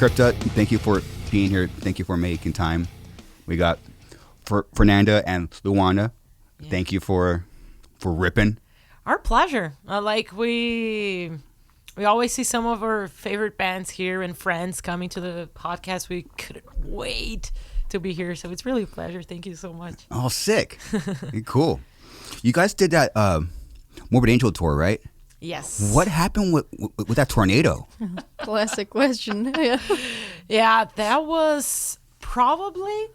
Crypta, thank you for being here. Thank you for making time. We got Fernanda and Luana. Yeah. Thank you for ripping. Our pleasure. We always see some of our favorite bands here and friends coming to the podcast. We couldn't wait to be here, so it's really a pleasure. Thank you so much. Oh, sick. Cool. You guys did that Morbid Angel tour, right? Yes. What happened with that tornado? Classic question. Yeah, that was probably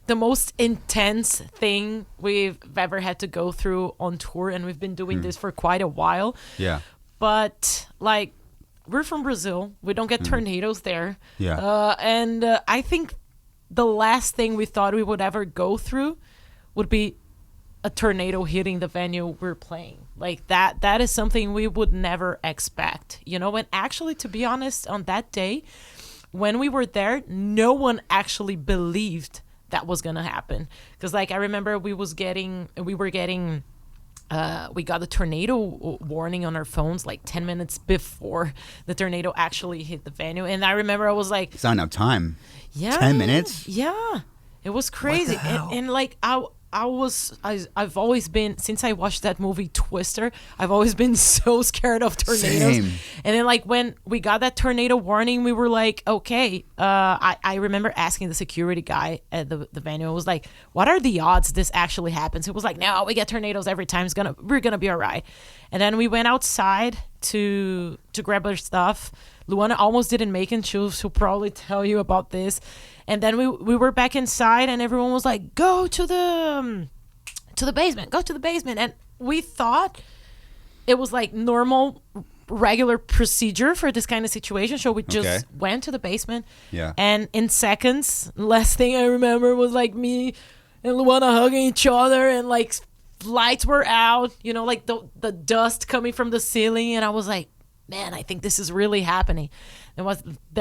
the most intense thing we've ever had to go through on tour, and we've been doing this for quite a while. Yeah. But we're from Brazil. We don't get tornadoes there. Yeah. And I think the last thing we thought we would ever go through would be a tornado hitting the venue we're playing. Like that is something we would never expect, and actually, to be honest, on that day when we were there, no one actually believed that was gonna happen, because I remember we got the tornado warning on our phones 10 minutes before the tornado actually hit the venue, and I remember I was like, it's not enough time. Yeah, 10 minutes. Yeah, it was crazy. And I've always been, since I watched that movie Twister, I've always been so scared of tornadoes. Same. And then when we got that tornado warning, we were like, okay. I remember asking the security guy at the venue. I was like, what are the odds this actually happens? He was like, no, we get tornadoes every time. We're gonna be all right. And then we went outside to grab our stuff. Luana almost didn't make it. She'll probably tell you about this. And then we were back inside, and everyone was like, go to the basement, go to the basement. And we thought it was normal, regular procedure for this kind of situation. So we just went to the basement. Yeah. And in seconds, last thing I remember was me and Luana hugging each other, and lights were out, the dust coming from the ceiling. And I was like, man, I think this is really happening. There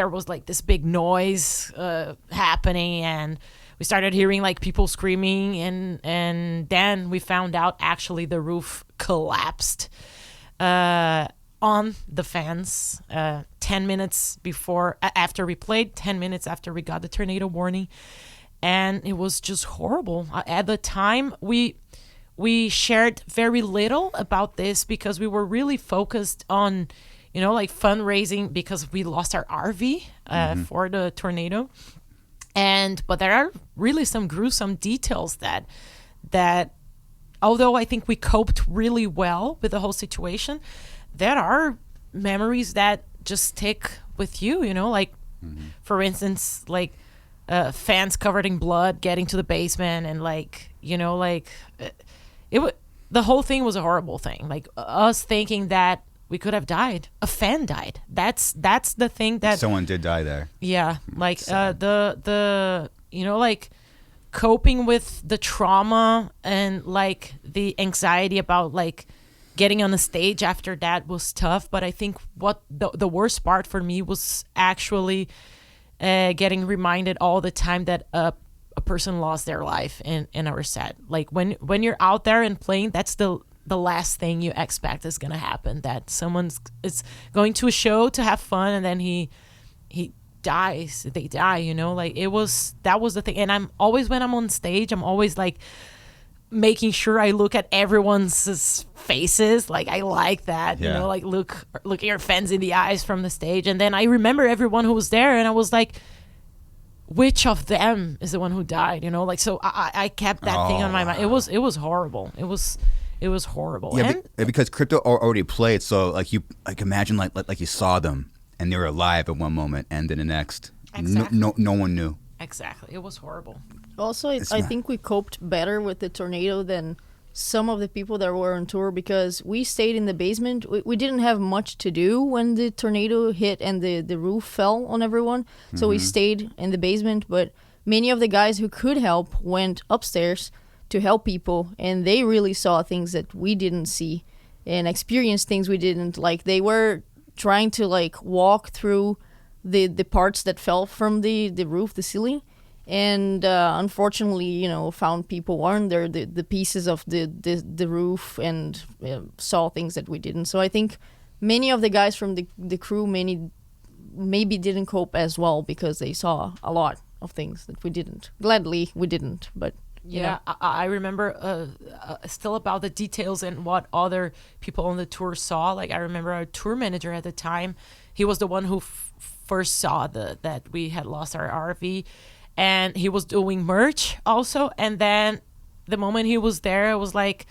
was this big noise happening, and we started hearing people screaming, and then we found out actually the roof collapsed on the fans 10 minutes after we played, 10 minutes after we got the tornado warning, and it was just horrible. At the time, we shared very little about this because we were really focused on fundraising, because we lost our RV for the tornado. But there are really some gruesome details that although I think we coped really well with the whole situation, there are memories that just stick with you, for instance, fans covered in blood getting to the basement, and the whole thing was a horrible thing. Us thinking that we could have died. A fan died. That's the thing that someone did die there. Yeah, coping with the trauma and the anxiety about getting on the stage after that was tough. But I think what the worst part for me was actually getting reminded all the time that a person lost their life in our set. When you're out there and playing, that's the last thing you expect is going to happen, that someone's is going to a show to have fun, and then he dies. They die, that was the thing. And I'm always, when I'm on stage, I'm always making sure I look at everyone's faces. I like that, looking your fans in the eyes from the stage. And then I remember everyone who was there, and I was like, which of them is the one who died? So I kept that thing on my mind. It was horrible. It was horrible. Yeah, because Crypta already played, so you imagine you saw them and they were alive at one moment, and then the next, exactly. no one knew. Exactly, it was horrible. Also, I think we coped better with the tornado than some of the people that were on tour, because we stayed in the basement. We didn't have much to do when the tornado hit and the roof fell on everyone, so we stayed in the basement. But many of the guys who could help went upstairs to help people, and they really saw things that we didn't see and experienced things we didn't. They were trying to walk through the parts that fell from the roof, the ceiling, and unfortunately, found people under the pieces of the roof, and saw things that we didn't. So I think many of the guys from the crew, many maybe didn't cope as well because they saw a lot of things that we didn't. Gladly, we didn't, but you know. I remember still about the details and what other people on the tour saw. Like I remember our tour manager at the time, he was the one who first saw that we had lost our RV, and he was doing merch also. And then the moment he was there, he was like,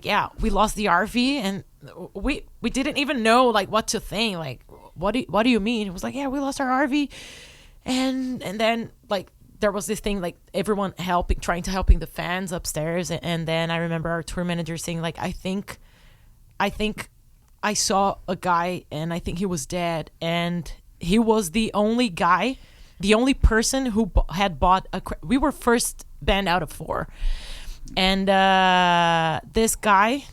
yeah, we lost the RV, and we didn't even know like what to think. Like, what do you mean? It was like, yeah, we lost our RV, and then like there was this thing like everyone trying to helping the fans upstairs, and then I remember our tour manager saying like, I think I saw a guy and I think he was dead, and he was the only person who had bought we were first band out of 4, and this guy,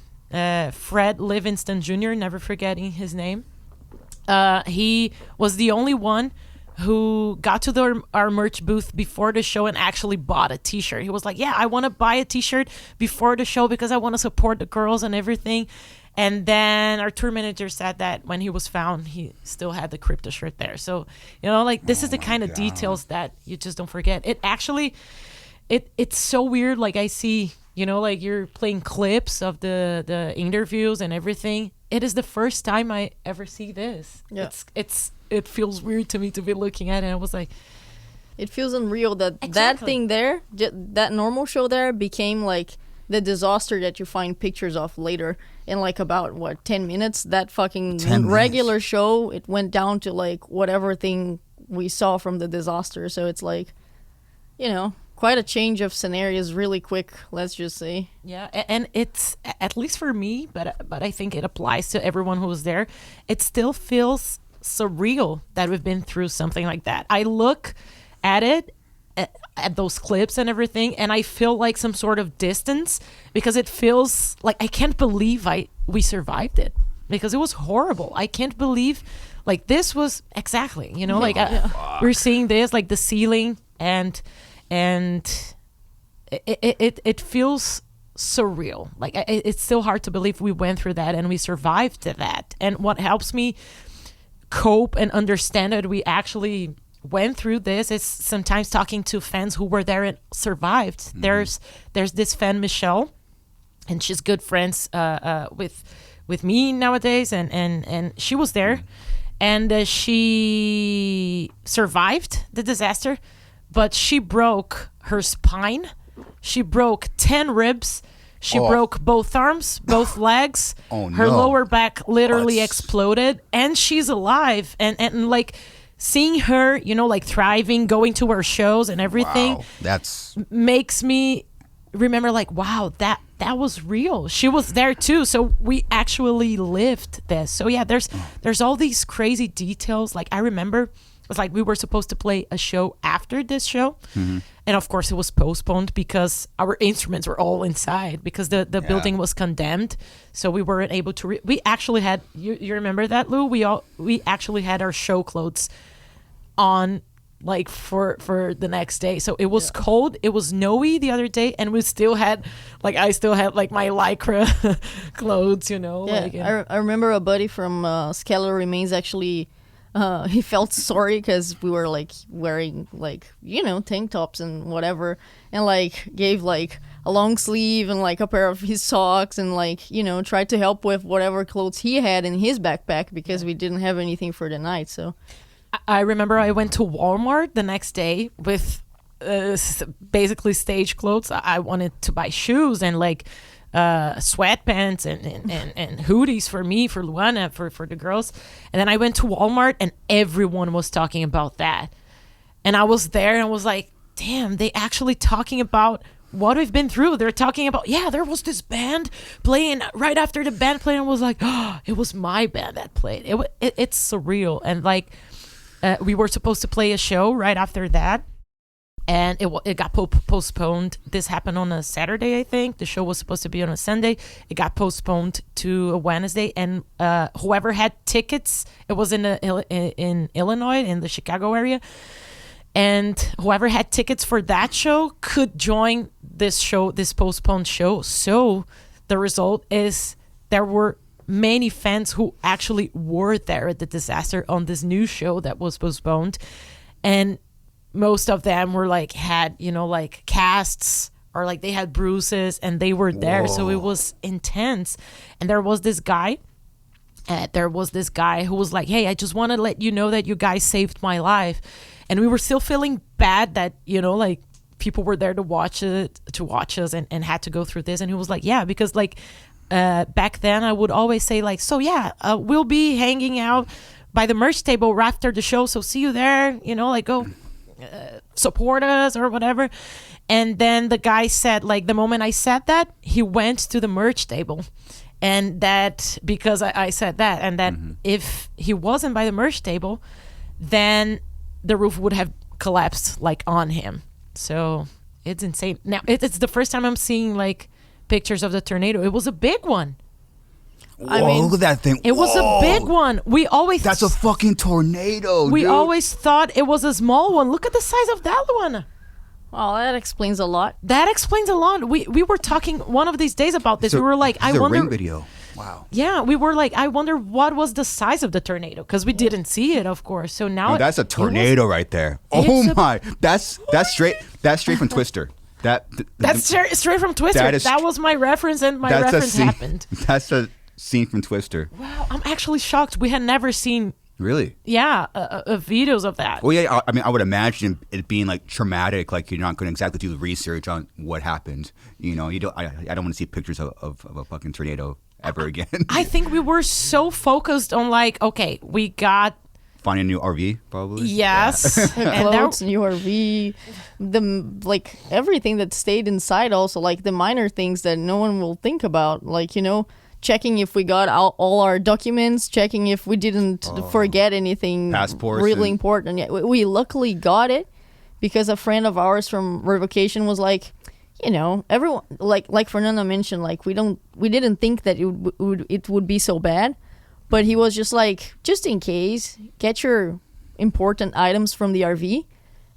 Fred Livingston Jr., never forgetting his name, he was the only one who got to our merch booth before the show and actually bought a t-shirt. He was like, yeah, I want to buy a t-shirt before the show because I want to support the girls and everything. And then our tour manager said that when he was found, he still had the Crypta shirt there. So, you know, like this is the kind of details that you just don't forget. It actually, it's so weird. Like I see, you know, like you're playing clips of the interviews and everything. It is the first time I ever see this. Yeah. It feels weird to me to be looking at it. I was like, it feels unreal that that thing there, that normal show there became like the disaster that you find pictures of later in like about 10 minutes. That fucking regular show, it went down to like whatever thing we saw from the disaster. So it's like, you know, quite a change of scenarios really quick, let's just say. Yeah, and it's, at least for me, but I think it applies to everyone who was there, it still feels surreal that we've been through something like that. I look at it, at those clips and everything, and I feel like some sort of distance, because it feels like I can't believe we survived it, because it was horrible. I can't believe like this was exactly, you know, like we're seeing this, like the ceiling, and it feels surreal. Like it's still hard to believe we went through that and we survived that. And what helps me cope and understand that we actually went through this is sometimes talking to fans who were there and survived. Mm-hmm. There's this fan, Michelle, and she's good friends with me nowadays, and she was there, and she survived the disaster, but she broke her spine, she broke 10 ribs, she broke both arms, both legs. Her lower back literally exploded, and she's alive, and like seeing her, you know, like thriving, going to her shows and everything, that's makes me remember like, wow, that was real. She was there too, so we actually lived this. So yeah, there's all these crazy details. Like I remember it was like we were supposed to play a show after this show, and of course it was postponed because our instruments were all inside because the building was condemned, so we weren't able to we actually had, you remember that, Lou? We actually had our show clothes on like for the next day, so it was cold, it was snowy the other day, and we still had like, I still had like my lycra clothes, you know. I remember a buddy from Scalar Remains actually, he felt sorry because we were like wearing like, you know, tank tops and whatever, and like gave like a long sleeve and like a pair of his socks, and like, you know, tried to help with whatever clothes he had in his backpack because we didn't have anything for the night. So I remember I went to Walmart the next day with basically stage clothes. I wanted to buy shoes and like sweatpants and hoodies for me, for Luana, for the girls. And then I went to Walmart and everyone was talking about that. And I was there and I was like, damn, they actually talking about what we've been through. They're talking about, there was this band playing right after the band played, and I was like, oh, it was my band that played. It's surreal. And like, we were supposed to play a show right after that, and it got postponed. This happened on a Saturday, I think. The show was supposed to be on a Sunday. It got postponed to a Wednesday, and whoever had tickets, it was in Illinois, in the Chicago area, and whoever had tickets for that show could join this show, this postponed show. So the result is there were many fans who actually were there at the disaster on this new show that was postponed, and most of them were like had like casts or like they had bruises and they were there. So it was intense. And there was this guy who was like, hey, I just want to let you know that you guys saved my life. And we were still feeling bad that like people were there to watch us and had to go through this. And he was like, yeah, because like back then I would always say like, so yeah, we'll be hanging out by the merch table right after the show, so see you there, like go support us or whatever. And then the guy said, like, the moment I said that, he went to the merch table. And that, because I said that, and that if he wasn't by the merch table, then the roof would have collapsed like on him. So it's insane. Now it's the first time I'm seeing like pictures of the tornado. It was a big one. Whoa, look at that thing. It was a big one. That's a fucking tornado, We dude. always thought it was a small one. Look at the size of that one. Well, that explains a lot. That explains a lot. We were talking one of these days about this. We were like, I wonder. Ring video. Wow. Yeah, we were like, I wonder what was the size of the tornado, because we didn't see it, of course. So now No, that's a tornado right there. Oh my, that's straight from Twister. That's straight from Twister. That was my reference, and my reference happened. That's a scene from Twister. Wow, I'm actually shocked. We had never seen. Really? Yeah, videos of that. Well, yeah. I mean, I would imagine it being like traumatic. Like you're not going to exactly do the research on what happened. You don't. I don't want to see pictures of a fucking tornado ever again. I think we were so focused on like, okay, we got finding a new RV, probably. Yes, and clothes, new RV, like everything that stayed inside. Also, like the minor things that no one will think about, like checking if we got all our documents, checking if we didn't forget anything passports really important. Yeah, we luckily got it because a friend of ours from revocation was like, everyone like Fernanda mentioned, like we didn't think that it would be so bad, but he was just like, just in case, get your important items from the RV.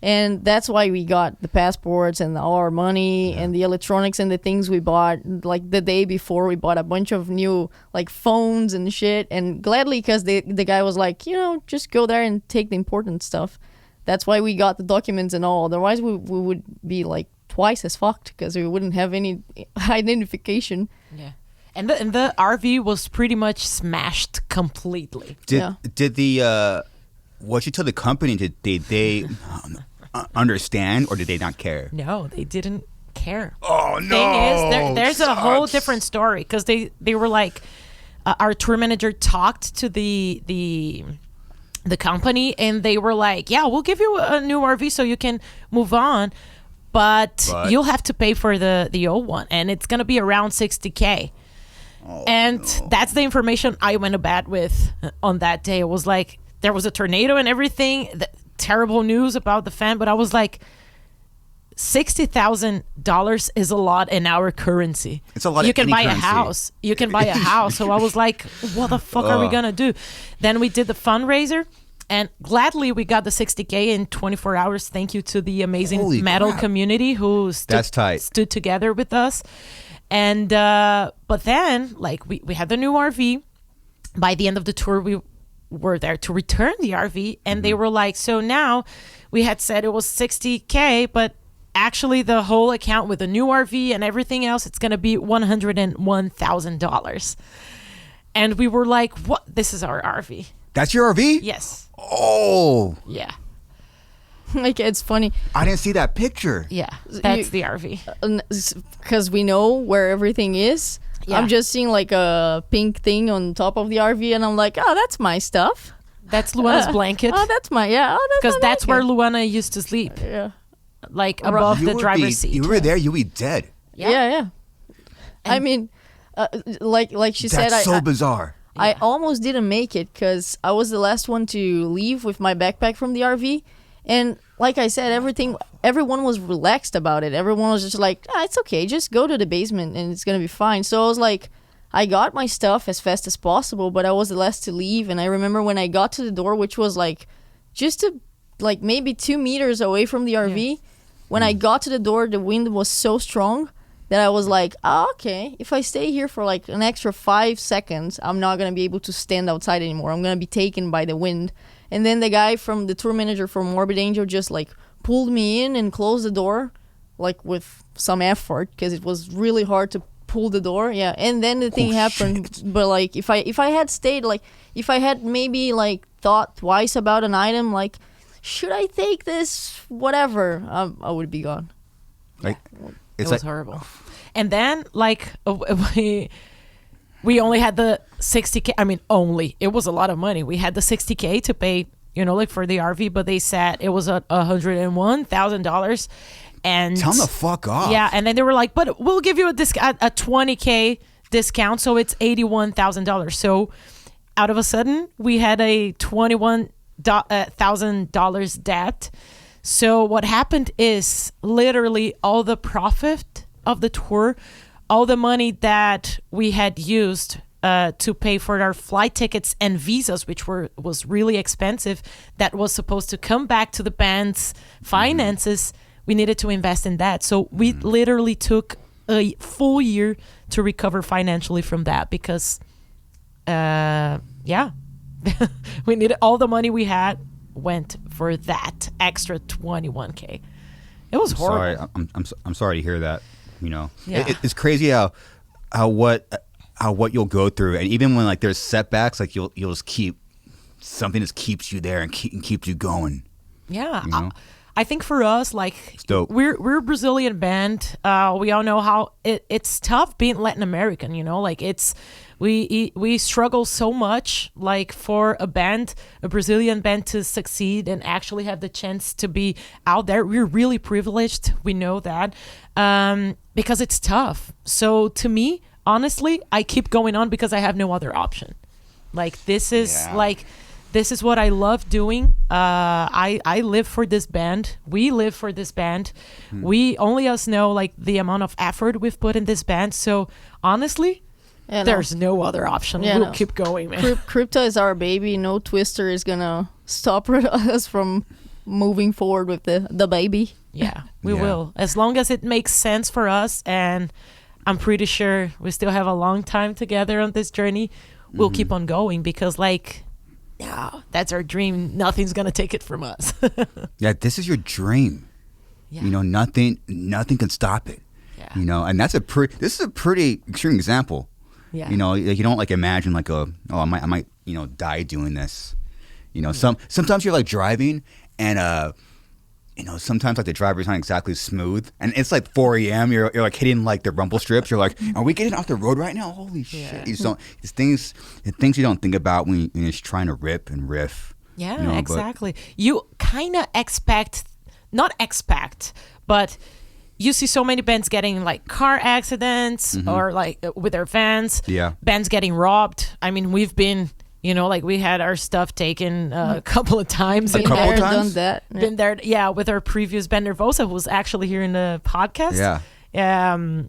And that's why we got the passports and all our money and the electronics and the things we bought. Like the day before, we bought a bunch of new like phones and shit. And gladly, because the guy was like, just go there and take the important stuff. That's why we got the documents and all. Otherwise, we would be like twice as fucked because we wouldn't have any identification. Yeah. And the RV was pretty much smashed completely. Did the what you told the company, did they understand, or did they not care? No, they didn't care. Oh no! Thing is, there's a whole different story, because they were like, our tour manager talked to the company, and they were like, yeah, we'll give you a new RV so you can move on, but you'll have to pay for the old one, and it's gonna be around $60,000. That's the information I went to bed with on that day. It was like, there was a tornado and everything, terrible news about the fan, but I was like, $60,000 is a lot in our currency. It's a lot. You can buy currency. a house. You can buy a house. So I was like, what the fuck are we gonna do? Then we did the fundraiser, and gladly we got the $60,000 in 24 hours. Thank you to the amazing metal community who stood together with us. And but then, like, we had the new RV. By the end of the tour, we were there to return the RV, and they were like, so now we had said it was $60,000, but actually the whole account with the new RV and everything else, it's going to be $101,000. And we were like, what? This is our RV. That's your RV? Yes. Oh. Yeah. Like, it's funny. I didn't see that picture. Yeah. That's the RV. Because we know where everything is. Yeah. I'm just seeing like a pink thing on top of the RV, and I'm like, oh, that's my stuff. That's Luana's blanket. Oh, that's my, because that's where Luana used to sleep. Yeah. Like above the driver's seat. You were there, you'd be dead. Yeah. I mean, like she said, that's so bizarre. I almost didn't make it because I was the last one to leave with my backpack from the RV. And like I said, everyone was relaxed about it. Everyone was just like, it's okay. Just go to the basement and it's going to be fine. So I was like, I got my stuff as fast as possible, but I was the last to leave. And I remember when I got to the door, which was like just maybe 2 meters away from the RV, when I got to the door, the wind was so strong that I was like, oh, okay, if I stay here for like an extra 5 seconds, I'm not going to be able to stand outside anymore. I'm going to be taken by the wind. And then the guy from the tour manager from Morbid Angel just like pulled me in and closed the door, like with some effort, because it was really hard to pull the door. Yeah. And then the thing happened. Shit. But like if I had stayed, like if I had maybe like thought twice about an item, like should I take this, whatever, I would be gone. Like It was horrible. And then, like, we only had the 60K. I mean, only. It was a lot of money. We had the 60K to pay, you know, like for the RV, but they said it was $101,000. And tell them the fuck off. Yeah, and then they were like, but we'll give you a 20K discount, so it's $81,000. So out of a sudden, we had a $21,000 debt. So what happened is literally all the profit of the tour, all the money that we had used to pay for our flight tickets and visas, which was really expensive, that was supposed to come back to the band's finances. We needed to invest in that. So we literally took a full year to recover financially from that because, we needed all the money we had went for that extra 21K. It was horrible. Sorry, I'm sorry to hear that. You know, Yeah. it's crazy how what you'll go through, and even when like there's setbacks, like you'll just keep something that keeps you there and keeps you going. Yeah. You know? I think for us, like dope. we're a Brazilian band. We all know how it's tough being Latin American, you know, like we struggle so much, like for a Brazilian band to succeed and actually have the chance to be out there. We're really privileged. We know that because it's tough. So to me, honestly, I keep going on because I have no other option. Like this is this is what I love doing. I live for this band. We live for this band. We only us know like the amount of effort we've put in this band. So honestly, there's no other option. We'll keep going, man. Crypta is our baby. No twister is gonna stop us from moving forward with the baby. Yeah, we will. As long as it makes sense for us, and I'm pretty sure we still have a long time together on this journey. We'll keep on going because like, yeah, that's our dream. Nothing's gonna take it from us. Yeah, this is your dream. Yeah. You know, nothing can stop it. Yeah. You know, and this is a pretty extreme example. Yeah. You know, like you don't like imagine like I might you know die doing this. You know, sometimes you're like driving and you know, sometimes like the driver's not exactly smooth and it's like 4 a.m. You're like hitting like the rumble strips. You're like, are we getting off the road right now? Holy shit! You just don't. It's things you don't think about when you're just trying to rip and riff. Yeah, you know, exactly. You kind of not expect, but you see so many bands getting like car accidents or like with their vans. Yeah. Bands getting robbed. I mean, we've been, you know, like we had our stuff taken a couple of times. A couple Been there, times? done that. Yeah. Been there, yeah, with our previous band Nervosa, who was actually here in the podcast. Yeah.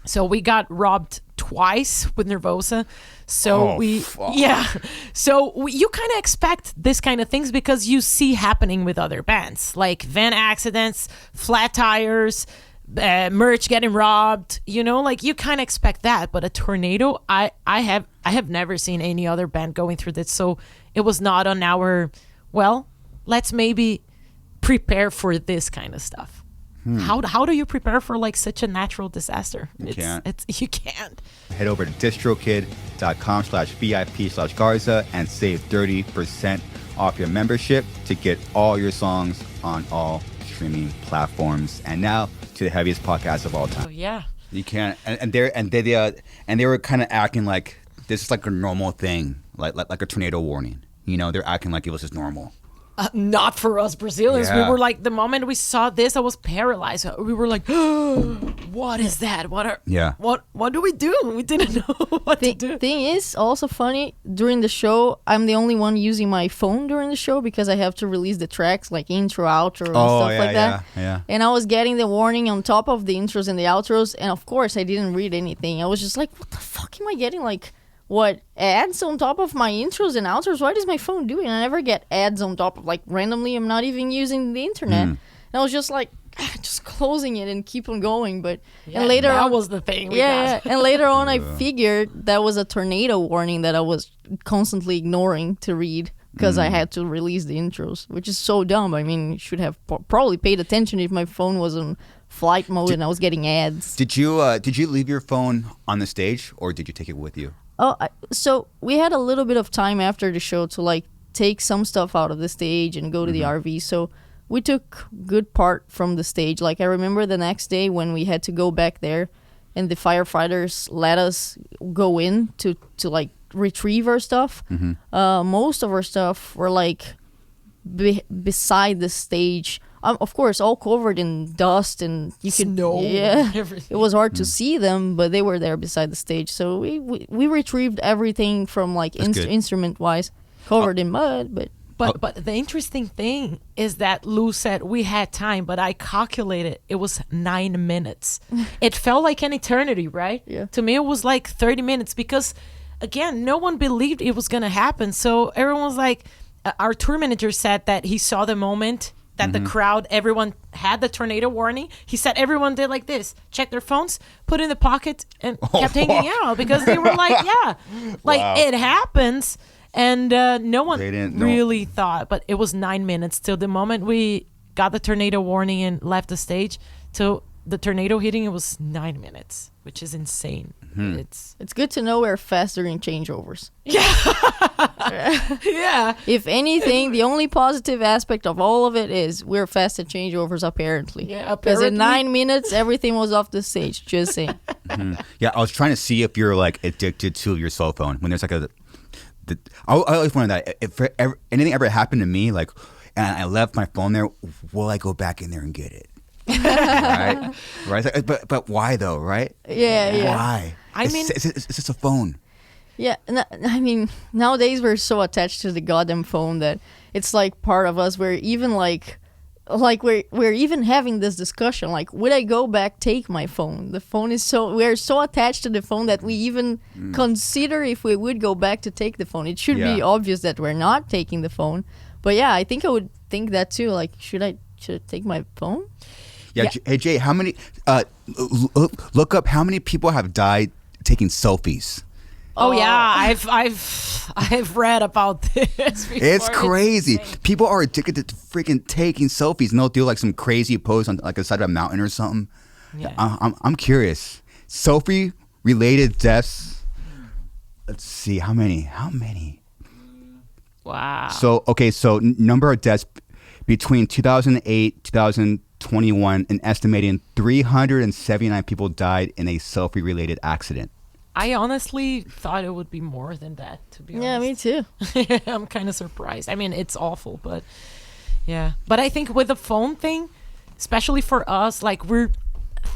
So we got robbed twice with Nervosa. So you kind of expect this kind of things because you see happening with other bands, like van accidents, flat tires, merch getting robbed. You know, like you kind of expect that. But a tornado, I have never seen any other band going through this. So it was not on our. Well, let's maybe prepare for this kind of stuff. How do you prepare for like such a natural disaster? You can't. Head over to distrokid.com/VIP/Garza and save 30% off your membership to get all your songs on all streaming platforms. And now to the heaviest podcast of all time. Oh yeah. You can't, and they were kind of acting like this is like a normal thing, like a tornado warning. You know, they're acting like it was just normal. Not for us Brazilians. Yeah. We were like, the moment we saw this, I was paralyzed. We were like, oh, what is that? What do we do? We didn't know what to do. Thing is also funny, during the show, I'm the only one using my phone during the show because I have to release the tracks like intro, outro, and stuff like that. Yeah. And I was getting the warning on top of the intros and the outros, and of course I didn't read anything. I was just like, what the fuck am I getting? Like, what, ads on top of my intros and outros? What is my phone doing? I never get ads on top of, like, randomly. I'm not even using the internet. And I was just like, just closing it and keep on going. But Yeah, and later that on was the thing. We yeah, got. and later on I figured that was a tornado warning that I was constantly ignoring to read because I had to release the intros, which is so dumb. I mean, should have probably paid attention if my phone was on flight mode and I was getting ads. Did you leave your phone on the stage, or did you take it with you? Oh, so we had a little bit of time after the show to like take some stuff out of the stage and go to the RV. So we took good part from the stage. Like I remember the next day when we had to go back there, and the firefighters let us go in to like retrieve our stuff. Most of our stuff were like beside the stage. Of course, all covered in dust and you could Snow, yeah, everything. it was hard to see them, but they were there beside the stage. So we retrieved everything from like good. instrument wise, covered in mud, but. But the interesting thing is that Lou said we had time, but I calculated it was 9 minutes. It felt like an eternity, right? Yeah. To me, it was like 30 minutes because, again, no one believed it was going to happen. So everyone was like, our tour manager said that he saw the moment that the crowd, everyone had the tornado warning. He said everyone did like this, check their phones, put in the pocket, and kept hanging out because they were like, yeah, like it happens. And no one They didn't know. really thought, but it was 9 minutes till the moment we got the tornado warning and left the stage till the tornado hitting. It was 9 minutes, which is insane. It's It's good to know we're fast during changeovers. yeah, If anything, the only positive aspect of all of it is we're fast at changeovers, apparently. Yeah, Because in apparently. 9 minutes, everything was off the stage. Just saying. Yeah, I was trying to see if you're like addicted to your cell phone when there's like I always wondered that if anything ever happened to me, like, and I left my phone there, will I go back in there and get it? Right? It's like, but why though? Right? Yeah. Why? I mean- it's just a phone. Yeah, I mean, nowadays we're so attached to the goddamn phone that it's like part of us. We're even like we're even having this discussion. Like, would I go back, take my phone? The phone is we're so attached to the phone that we even consider if we would go back to take the phone. It should be Yeah. obvious that we're not taking the phone. But yeah, I think I would think that too. Like, should I take my phone? Yeah. Hey Jay, how many? Look up how many people have died taking selfies. Oh yeah, I've read about this before. It's crazy. insane. People are addicted to freaking taking selfies, and they'll do like some crazy pose on like the side of a mountain or something. Yeah. I'm curious. Selfie-related deaths. Let's see how many. Wow. So number of deaths between 2008 2021, an estimating 379 people died in a selfie-related accident. I honestly thought it would be more than that, to be honest. Yeah, me too. I'm kind of surprised. I mean, it's awful, but yeah. But I think with the phone thing, especially for us, like we're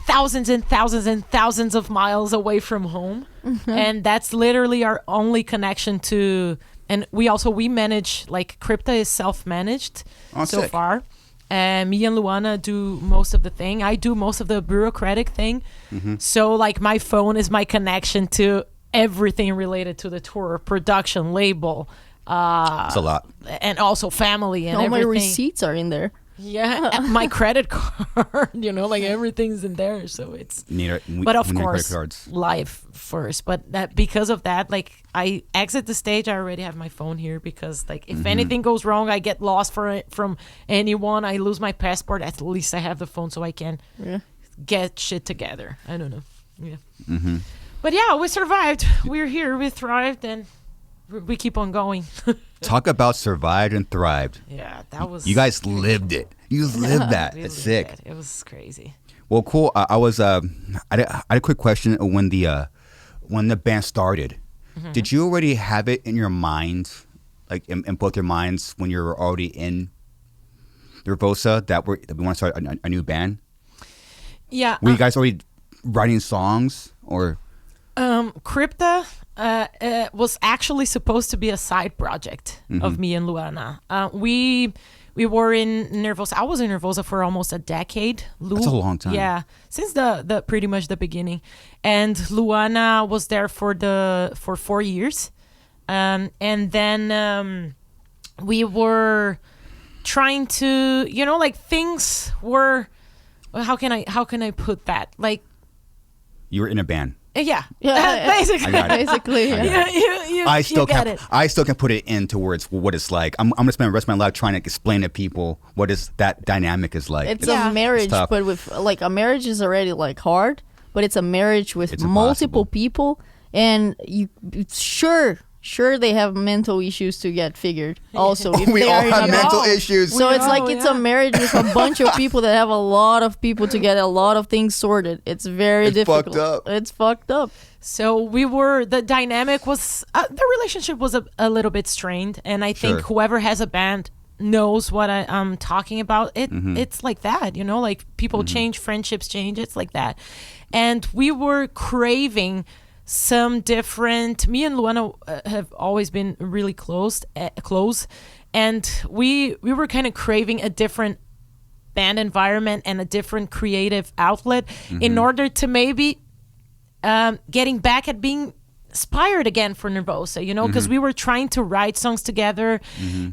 thousands and thousands and thousands of miles away from home. And that's literally our only connection to, and we manage, like Crypta is self-managed Oh, so sick. far. And me and Luana do most of the thing. I do most of the bureaucratic thing. So like my phone is my connection to everything related to the tour, production, label, It's a lot. and also family and All my everything. receipts are in there. Yeah, and my credit card, like everything's in there. So it's, but of course, life first. But that because of that, like I exit the stage, I already have my phone here because like if anything goes wrong, I get lost from anyone, I lose my passport. At least I have the phone so I can get shit together. I don't know. Yeah. But yeah, we survived. We're here. We thrived, and we keep on going. Talk about survived and thrived. Yeah, that was. You guys lived it. You lived that. we It's lived sick. it. It was crazy. Well, cool. I had a quick question when the band started. Did you already have it in your mind, like in both your minds when you were already in Nervosa that we want to start a new band? Yeah. Were you guys already writing songs or? Crypta was actually supposed to be a side project of me and Luana. We were in Nervosa. I was in Nervosa for almost a decade. That's a long time. Yeah, since the pretty much the beginning. And Luana was there for 4 years, and then we were trying to, like things were how can I put that? Like, You were in a band. yeah, Yeah, basically. I got it. basically. I Yeah. got it. You I still get can't. it. I still can put it into words what it's like. I'm gonna spend the rest of my life trying to explain to people what is that dynamic is like. It's Yeah. a marriage, tough. but with like a marriage is already like hard, but it's a marriage with It's multiple impossible. people, and you sure they have mental issues to get figured. Also, if we they all are in have a mental know. issues. So We it's like know, it's yeah. a marriage with a bunch of people that have a lot of people to get a lot of things sorted. It's very It's difficult. fucked up. It's fucked up. So the dynamic was, the relationship was a little bit strained. And I think Sure. whoever has a band knows what I'm talking about. It's like that, you know, like people change, friendships change. It's like that. And we were craving some different, me and Luana have always been really close. And we were kind of craving a different band environment and a different creative outlet in order to maybe getting back at being inspired again for Nervosa, you know, because we were trying to write songs together.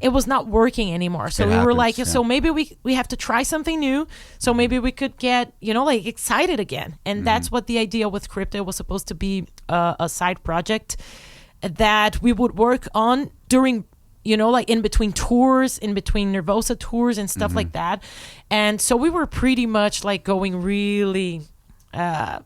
It was not working anymore. So It we were happens, like, yeah. so maybe we have to try something new. So maybe we could get, you know, like excited again. And that's what the idea with Crypta was supposed to be, a side project that we would work on during, you know, like in between tours, in between Nervosa tours and stuff like that. And so we were pretty much like going really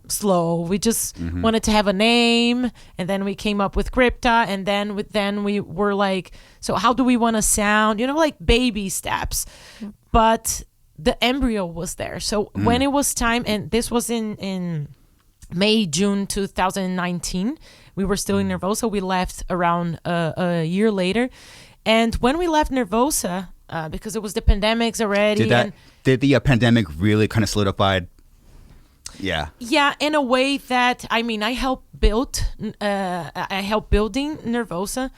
slow. We just wanted to have a name, and then we came up with Crypta, and then we were like, so how do we want to sound? You know, like baby steps. But the embryo was there. So when it was time, and this was in May, June 2019, we were still in Nervosa. We left around a year later, and when we left Nervosa, because it was the pandemics already, Did the pandemic really kind of solidified? Yeah. yeah, in a way that, I mean, I helped building Nervosa.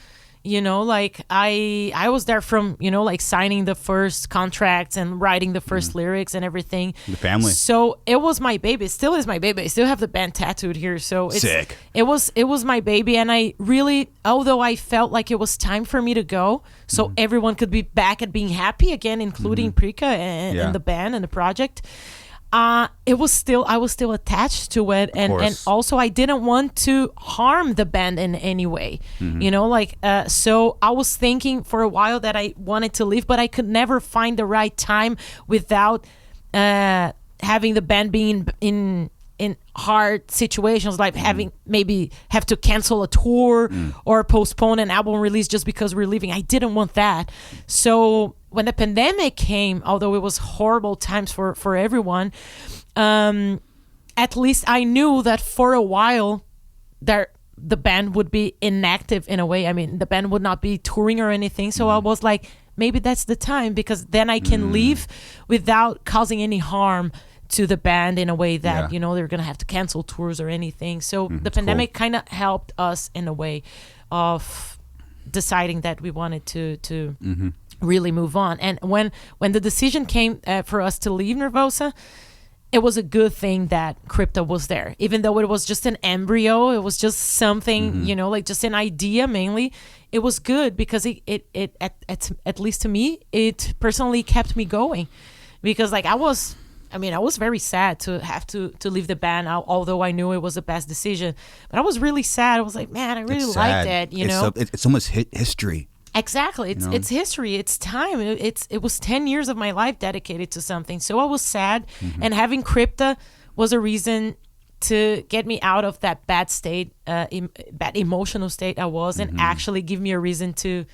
You know, like I was there from, you know, like signing the first contracts and writing the first lyrics and everything. The family. So it was my baby. It still is my baby. I still have the band tattooed here. So it's Sick. It was my baby, and I really, although I felt like it was time for me to go, so everyone could be back at being happy again, including Prika and, Yeah. and the band and the project. I was still attached to it, and course. also I didn't want to harm the band in any way, you know, like so I was thinking for a while that I wanted to leave, but I could never find the right time without having the band being in hard situations, like having maybe have to cancel a tour or postpone an album release just because we're leaving. I didn't want that. So when the pandemic came, although it was horrible times for everyone, at least I knew that for a while the band would be inactive in a way. I mean, the band would not be touring or anything. So I was like, maybe that's the time, because then I can leave without causing any harm to the band in a way that, Yeah. you know, they're going to have to cancel tours or anything. So the pandemic kind of helped us in a way of deciding that we wanted to really move on. And when the decision came for us to leave Nervosa, it was a good thing that Crypta was there. Even though it was just an embryo, it was just something, you know, like just an idea mainly. It was good because it at least to me, it personally kept me going. Because like I was very sad to have to leave the band, although I knew it was the best decision. But I was really sad. I was like, man, I really It's liked sad. it, you know? It's almost history. Exactly. It's history. It's time. It was 10 years of my life dedicated to something. So I was sad, and having Crypta was a reason to get me out of that bad state, bad emotional state I was, and actually give me a reason to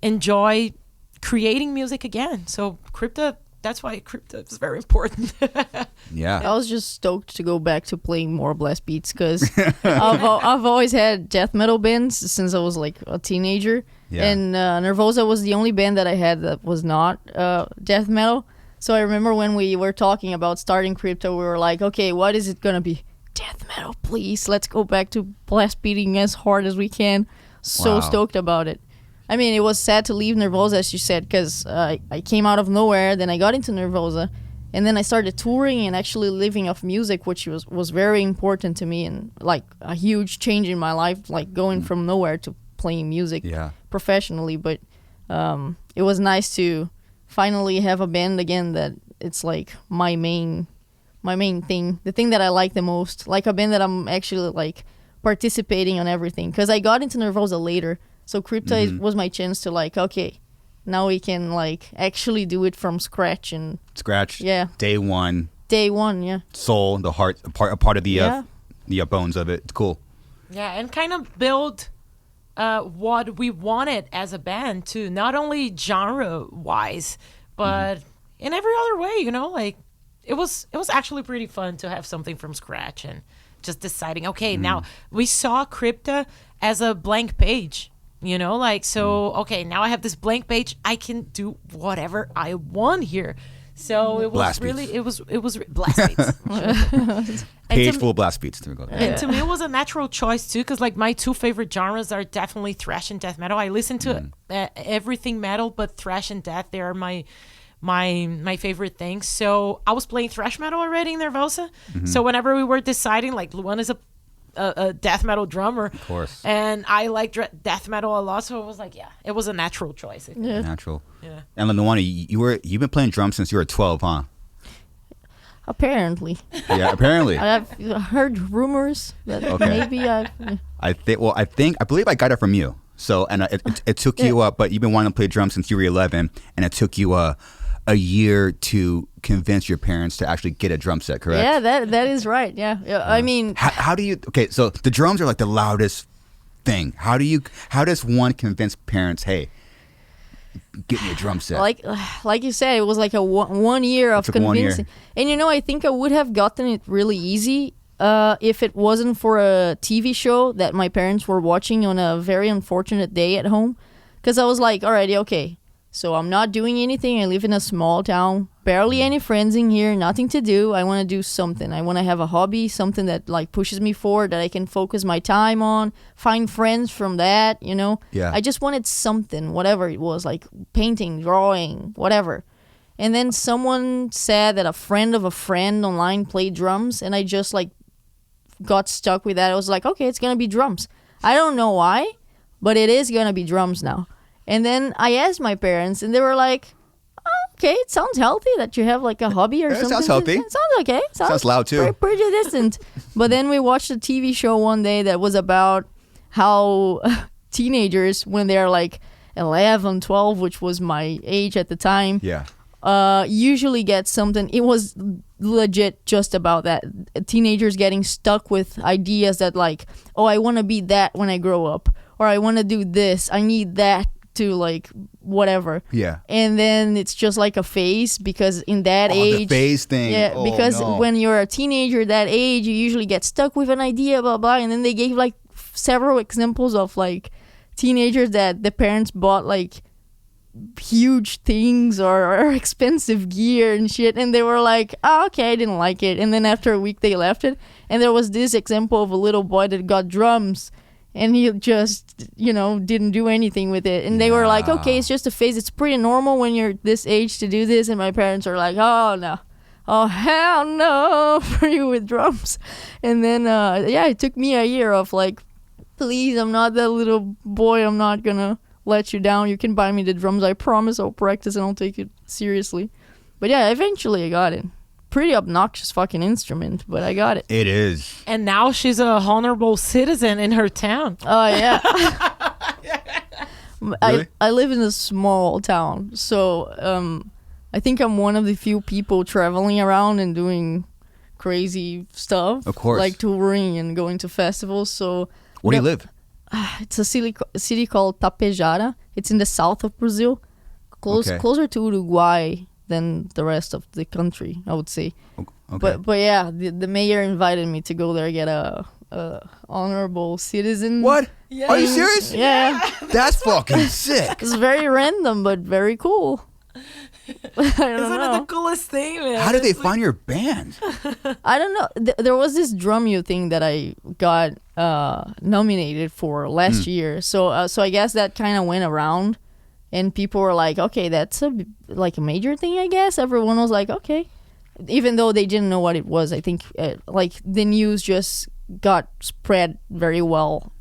enjoy creating music again. So Crypta, that's why Crypta is very important. Yeah. I was just stoked to go back to playing more blast beats because I've always had death metal bands since I was like a teenager. Yeah. And Nervosa was the only band that I had that was not death metal. So I remember when we were talking about starting Crypta, we were like, okay, what is it going to be? Death metal, please. Let's go back to blast beating as hard as we can. So Wow. stoked about it. I mean, it was sad to leave Nervosa, as you said, because I came out of nowhere. Then I got into Nervosa. And then I started touring and actually living off music, which was very important to me and like a huge change in my life, like going from nowhere to playing music professionally. But it was nice to finally have a band again that it's like my main my main thing, the thing that I like the most, like a band that I'm actually like participating on everything, because I got into Nervosa later, so Crypta was my chance to like, okay, now we can like actually do it from scratch. Yeah, day one, yeah, soul, the heart, a part of the bones of it. It's cool. Yeah, and kind of build what we wanted as a band too, not only genre wise, but in every other way, you know, like it was actually pretty fun to have something from scratch and just deciding, okay, now we saw Crypta as a blank page, you know, like, so, okay, now I have this blank page, I can do whatever I want here. So it was blast really, beats. it was blast beats. Page full of blast beats. And to me, it was a natural choice too, because like my two favorite genres are definitely thrash and death metal. I listen to everything metal, but thrash and death, they are my favorite things. So I was playing thrash metal already in Nervosa. So whenever we were deciding, like Luana is a death metal drummer, of course, and I like death metal a lot. So it was like, it was a natural choice. Natural. Yeah. And Luana, you've been playing drums since you were 12, huh? Apparently. Yeah, apparently. I've heard rumors that maybe I believe I got it from you. So, and it took you up, but you've been wanting to play drums since you were 11, and it took you a year to convince your parents to actually get a drum set, correct? Yeah, that is right. Yeah. I mean, how do you? Okay, so the drums are like the loudest thing. How does one convince parents, hey, get me a drum set? Like you said, it was like a 1 year of convincing. And you know, I think I would have gotten it really easy if it wasn't for a TV show that my parents were watching on a very unfortunate day at home. Because I was like, alrighty, okay, so I'm not doing anything. I live in a small town, barely any friends in here, nothing to do. I want to do something. I want to have a hobby, something that like pushes me forward, that I can focus my time on, find friends from that, you know? Yeah. I just wanted something, whatever it was, like painting, drawing, whatever. And then someone said that a friend of a friend online played drums, and I just like got stuck with that. I was like, okay, it's going to be drums. I don't know why, but it is going to be drums now. And then I asked my parents, and they were like, oh, okay, it sounds healthy that you have like a hobby or something. It sounds healthy. It sounds okay. Sounds loud too. Pretty decent. But then we watched a TV show one day that was about how teenagers, when they're like 11, 12, which was my age at the time, usually get something. It was legit just about that. Teenagers getting stuck with ideas that like, oh, I want to be that when I grow up, or I want to do this. I need that to like whatever. Yeah. And then it's just like a phase, because in that age, the phase thing. Yeah, oh, because no. when you're a teenager that age, you usually get stuck with an idea, blah blah. And then they gave like several examples of like teenagers that the parents bought like huge things or expensive gear and shit, and they were like, oh, okay, I didn't like it. And then after a week they left it. And there was this example of a little boy that got drums, and he just, you know, didn't do anything with it. And they were like, okay, it's just a phase. It's pretty normal when you're this age to do this. And my parents are like, oh, no. Oh, hell no for you with drums. And then, it took me a year of like, please, I'm not that little boy. I'm not going to let you down. You can buy me the drums. I promise I'll practice and I'll take it seriously. But yeah, eventually I got it. Pretty obnoxious fucking instrument, but I got it. It is. And now she's a honorable citizen in her town. Oh, yeah. Really? I live in a small town, so I think I'm one of the few people traveling around and doing crazy stuff. Of course. Like touring and going to festivals. So Where do you live? It's a city called Tapejara. It's in the south of Brazil, closer to Uruguay than the rest of the country, I would say. Okay. But yeah, the mayor invited me to go there and get a honorable citizen. What? Yeah. Are you serious? Yeah. That's fucking sick. It's very random, but very cool. I don't Isn't know. it the coolest thing, man? How did they find your band? I don't know. There was this drum U thing that I got nominated for last year. So I guess that kind of went around, and people were like, okay, that's a major thing, I guess. Everyone was like, okay. Even though they didn't know what it was, I think like the news just got spread very well.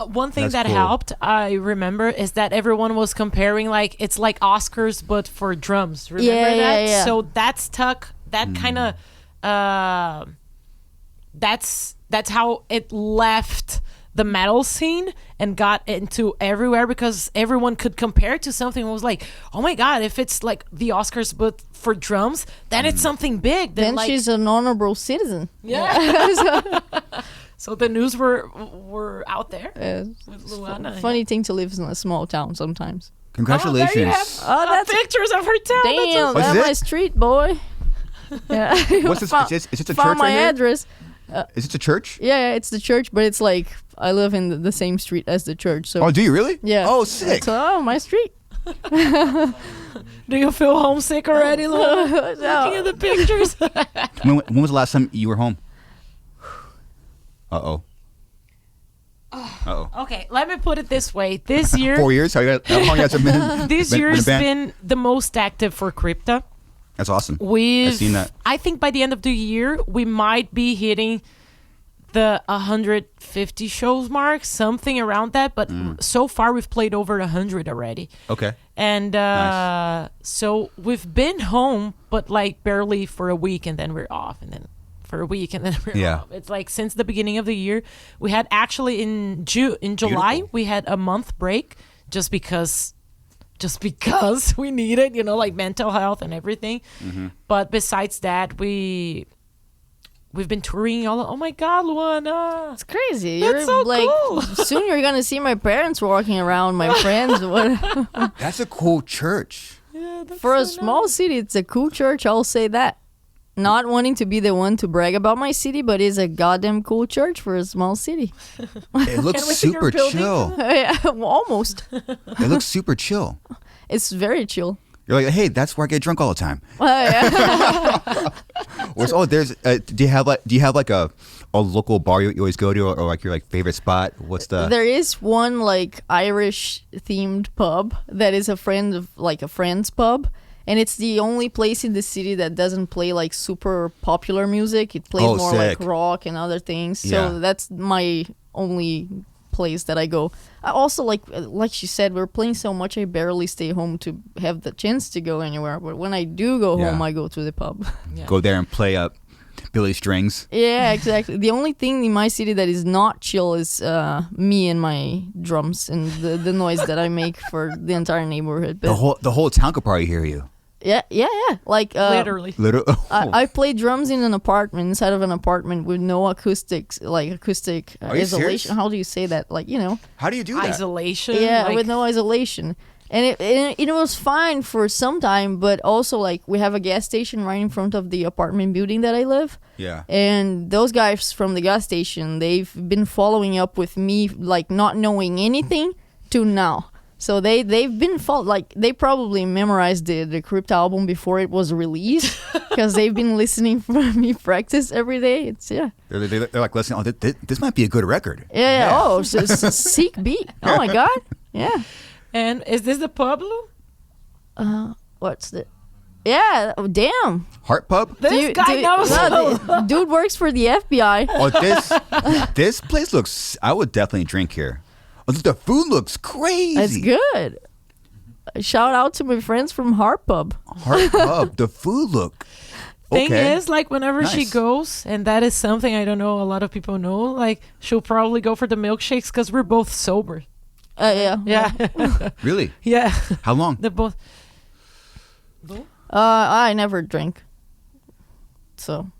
One thing That's that cool. helped, I remember, is that everyone was comparing like it's like Oscars but for drums. Remember that? Yeah. So that stuck. That kind of that's how it left the metal scene and got into everywhere, because everyone could compare it to something. It was like, oh my god, if it's like the Oscars but for drums, then it's something big. Then like, she's an honorable citizen. yeah. So the news were out there with Luana. Funny thing to live in a small town sometimes. Congratulations. Oh, there you have that's pictures of her town. Damn, What's that's it? my street, boy. Yeah. What's this? Is it a Found church my right here? address. Is it a church? Yeah, it's the church, but it's like I live in the same street as the church. So Oh, do you really? yeah. Oh, sick. So, my street. Do you feel homesick already, Luana? Looking at the pictures. When was the last time you were home? Uh-oh. Uh-oh. Okay, let me put it this way. This year, 4 years? How long you guys have been? this been year's a band? been the most active for Crypta. That's awesome. I've seen that. I think by the end of the year, we might be hitting the 150 shows mark, something around that. But so far, we've played over 100 already. Okay. And Nice. so we've been home, but like barely for a week, and then we're off, and then for a week, and then we're Yeah. off. It's like since the beginning of the year, we had actually in July Beautiful. we had a month break just because we needed, like mental health and everything. Mm-hmm. But besides that, we've been touring all. Oh my God, Luana! It's crazy. That's You're so like cool. soon you're gonna see my parents walking around, my friends. What? That's a cool church. Yeah, that's For a so small nice. city, it's a cool church. I'll say that. Not wanting to be the one to brag about my city, but it's a goddamn cool church for a small city. It looks Can we see your super building? chill. Yeah, almost. It looks super chill. It's very chill. You're like, hey, that's where I get drunk all the time. Yeah. Oh, there's. Do you have like a local bar you always go to, or like your like favorite spot? What's the? There is one like Irish themed pub that is a friend's pub, and it's the only place in the city that doesn't play like super popular music. It plays Oh, more sick. like rock and other things. Yeah. So that's my only place that I go. I also like she said, we're playing so much I barely stay home to have the chance to go anywhere. But when I do go Yeah. home, I go to the pub. Yeah. Go there and play up Billy Strings. Yeah, exactly. The only thing in my city that is not chill is me and my drums and the noise that I make for the entire neighborhood. But The whole town could probably hear you. yeah. Like Literally. Literally. I play drums in an apartment, inside of an apartment with no acoustics, like acoustic Are you isolation. serious? How do you say that? Like, How do you do that? Isolation. yeah, like- with no isolation. And it was fine for some time, but also like we have a gas station right in front of the apartment building that I live. Yeah. And those guys from the gas station, they've been following up with me, like not knowing anything to now. So they've been they probably memorized the Crypta album before it was released because they've been listening for me practice every day. It's They're like, listen, this might be a good record. yeah. Oh, so sick beat. Oh my god. Yeah. And is this the Pablo? What's the? Yeah. Oh, damn. Heart Pub? This guy knows. No, the dude works for the FBI. Oh, this place looks. I would definitely drink here. Oh, the food looks crazy. It's good. Shout out to my friends from Heart Pub. Heart Pub. The food look. Thing Okay. is, like, whenever she Nice. goes, and that is something I don't know a lot of people know, like, she'll probably go for the milkshakes because we're both sober. Yeah. Yeah. Really? Yeah. How long? They're both. I never drink. So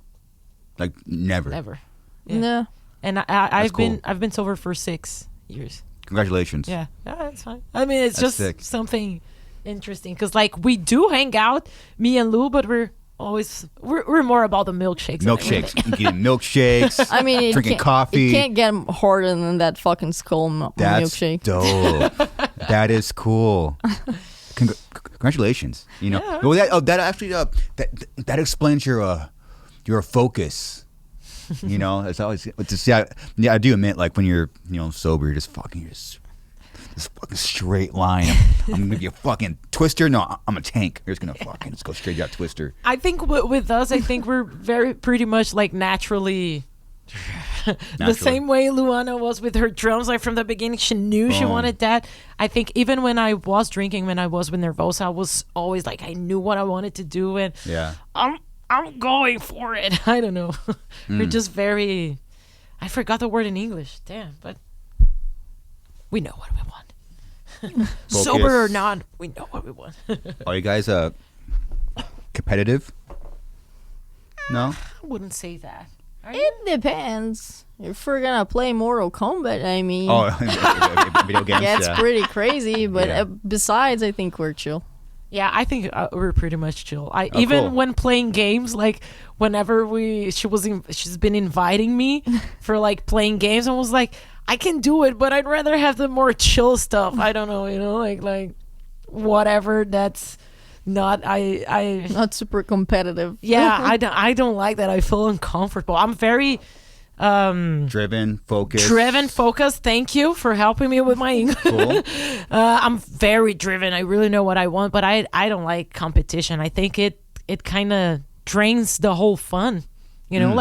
Like never. Never. Yeah. no. And I've cool. been sober for 6 years. Congratulations. Yeah. Yeah, that's fine. I mean, it's That's just sick. something interesting because, like, we do hang out, me and Lou, but we're more about the milkshakes. than Milkshakes. everything. Getting milkshakes. I mean, Drinking coffee. It can't get harder than that fucking skull That's milkshake. dope. That is cool. Congratulations. You know. Yeah. Well, that actually that explains your focus. You know, it's always to see. I do admit, like when you're sober, you're just fucking this fucking straight line. I'm gonna be a fucking twister. No, I'm a tank. You're just gonna fucking just go straight out twister. I think with us, I think we're pretty much like naturally. The Naturally. same way Luana was with her drums, like from the beginning, she knew she Boom. wanted that. I think even when I was drinking, when I was with Nervosa, I was always like, I knew what I wanted to do, and Yeah. I'm going for it. I don't know. We're just very. I forgot the word in English. Damn, but we know what we want. Sober or not, we know what we want. Are you guys competitive? No? I wouldn't say that. Are you? It depends. If we're gonna play Mortal Kombat, I mean, Video games. yeah, it's pretty crazy. But Yeah. besides, I think we're chill. Yeah, I think we're pretty much chill. Oh, Even cool. when playing games, like whenever she's been inviting me for like playing games, I was like, I can do it, but I'd rather have the more chill stuff. I don't know, like whatever. That's not I. Not super competitive. Yeah, I don't like that. I feel uncomfortable. I'm very driven, focused. Thank you for helping me with my English. Cool. I'm very driven. I really know what I want, but I don't like competition. I think it kind of drains the whole fun. You know,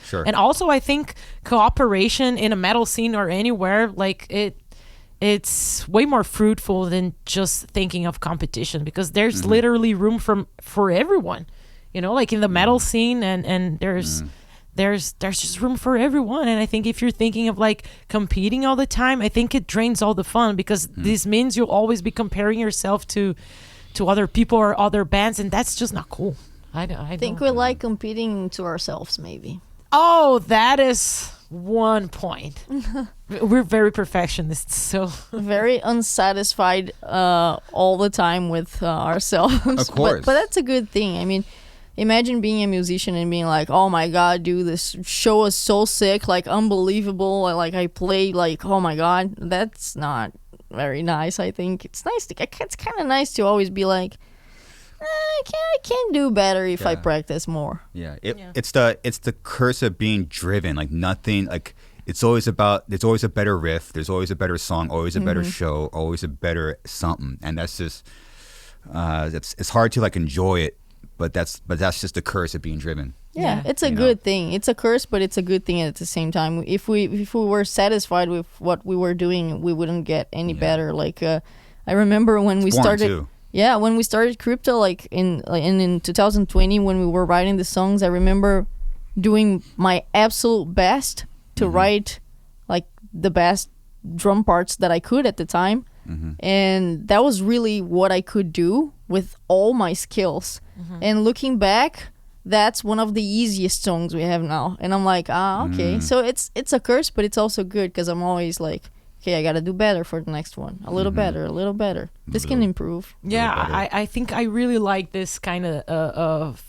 Sure. And also I think cooperation in a metal scene or anywhere, like it's way more fruitful than just thinking of competition, because there's literally room for everyone. You know, like in the metal scene, and there's just room for everyone. And I think if you're thinking of like competing all the time, I think it drains all the fun, because this means you'll always be comparing yourself to other people or other bands, and that's just not cool. I think we like competing to ourselves, maybe. Oh, that is one point. We're very perfectionists, so Very unsatisfied all the time with ourselves. Of course. But that's a good thing. I mean, imagine being a musician and being like, oh my God, dude, this show was so sick, like unbelievable. Like I played, like, oh my God. That's not very nice, I think. It's nice. It's kind of nice to always be like, I can do better if I practice more. Yeah. It's the curse of being driven. Like nothing, like there's always a better riff, there's always a better song, always a better show, always a better something. And that's just it's hard to like enjoy it, but that's just the curse of being driven. Yeah, it's a good thing. It's a curse, but it's a good thing at the same time. If we were satisfied with what we were doing, we wouldn't get any better. Like I remember when we started. Too. Yeah, when we started Crypta, like in 2020, when we were writing the songs, I remember doing my absolute best to write like the best drum parts that I could at the time. And that was really what I could do with all my skills. And looking back, that's one of the easiest songs we have now. And I'm like, okay. So it's a curse, but it's also good, because I'm always like, okay, I got to do better for the next one. A little better, a little better. This can improve. yeah, I think I really like this kind of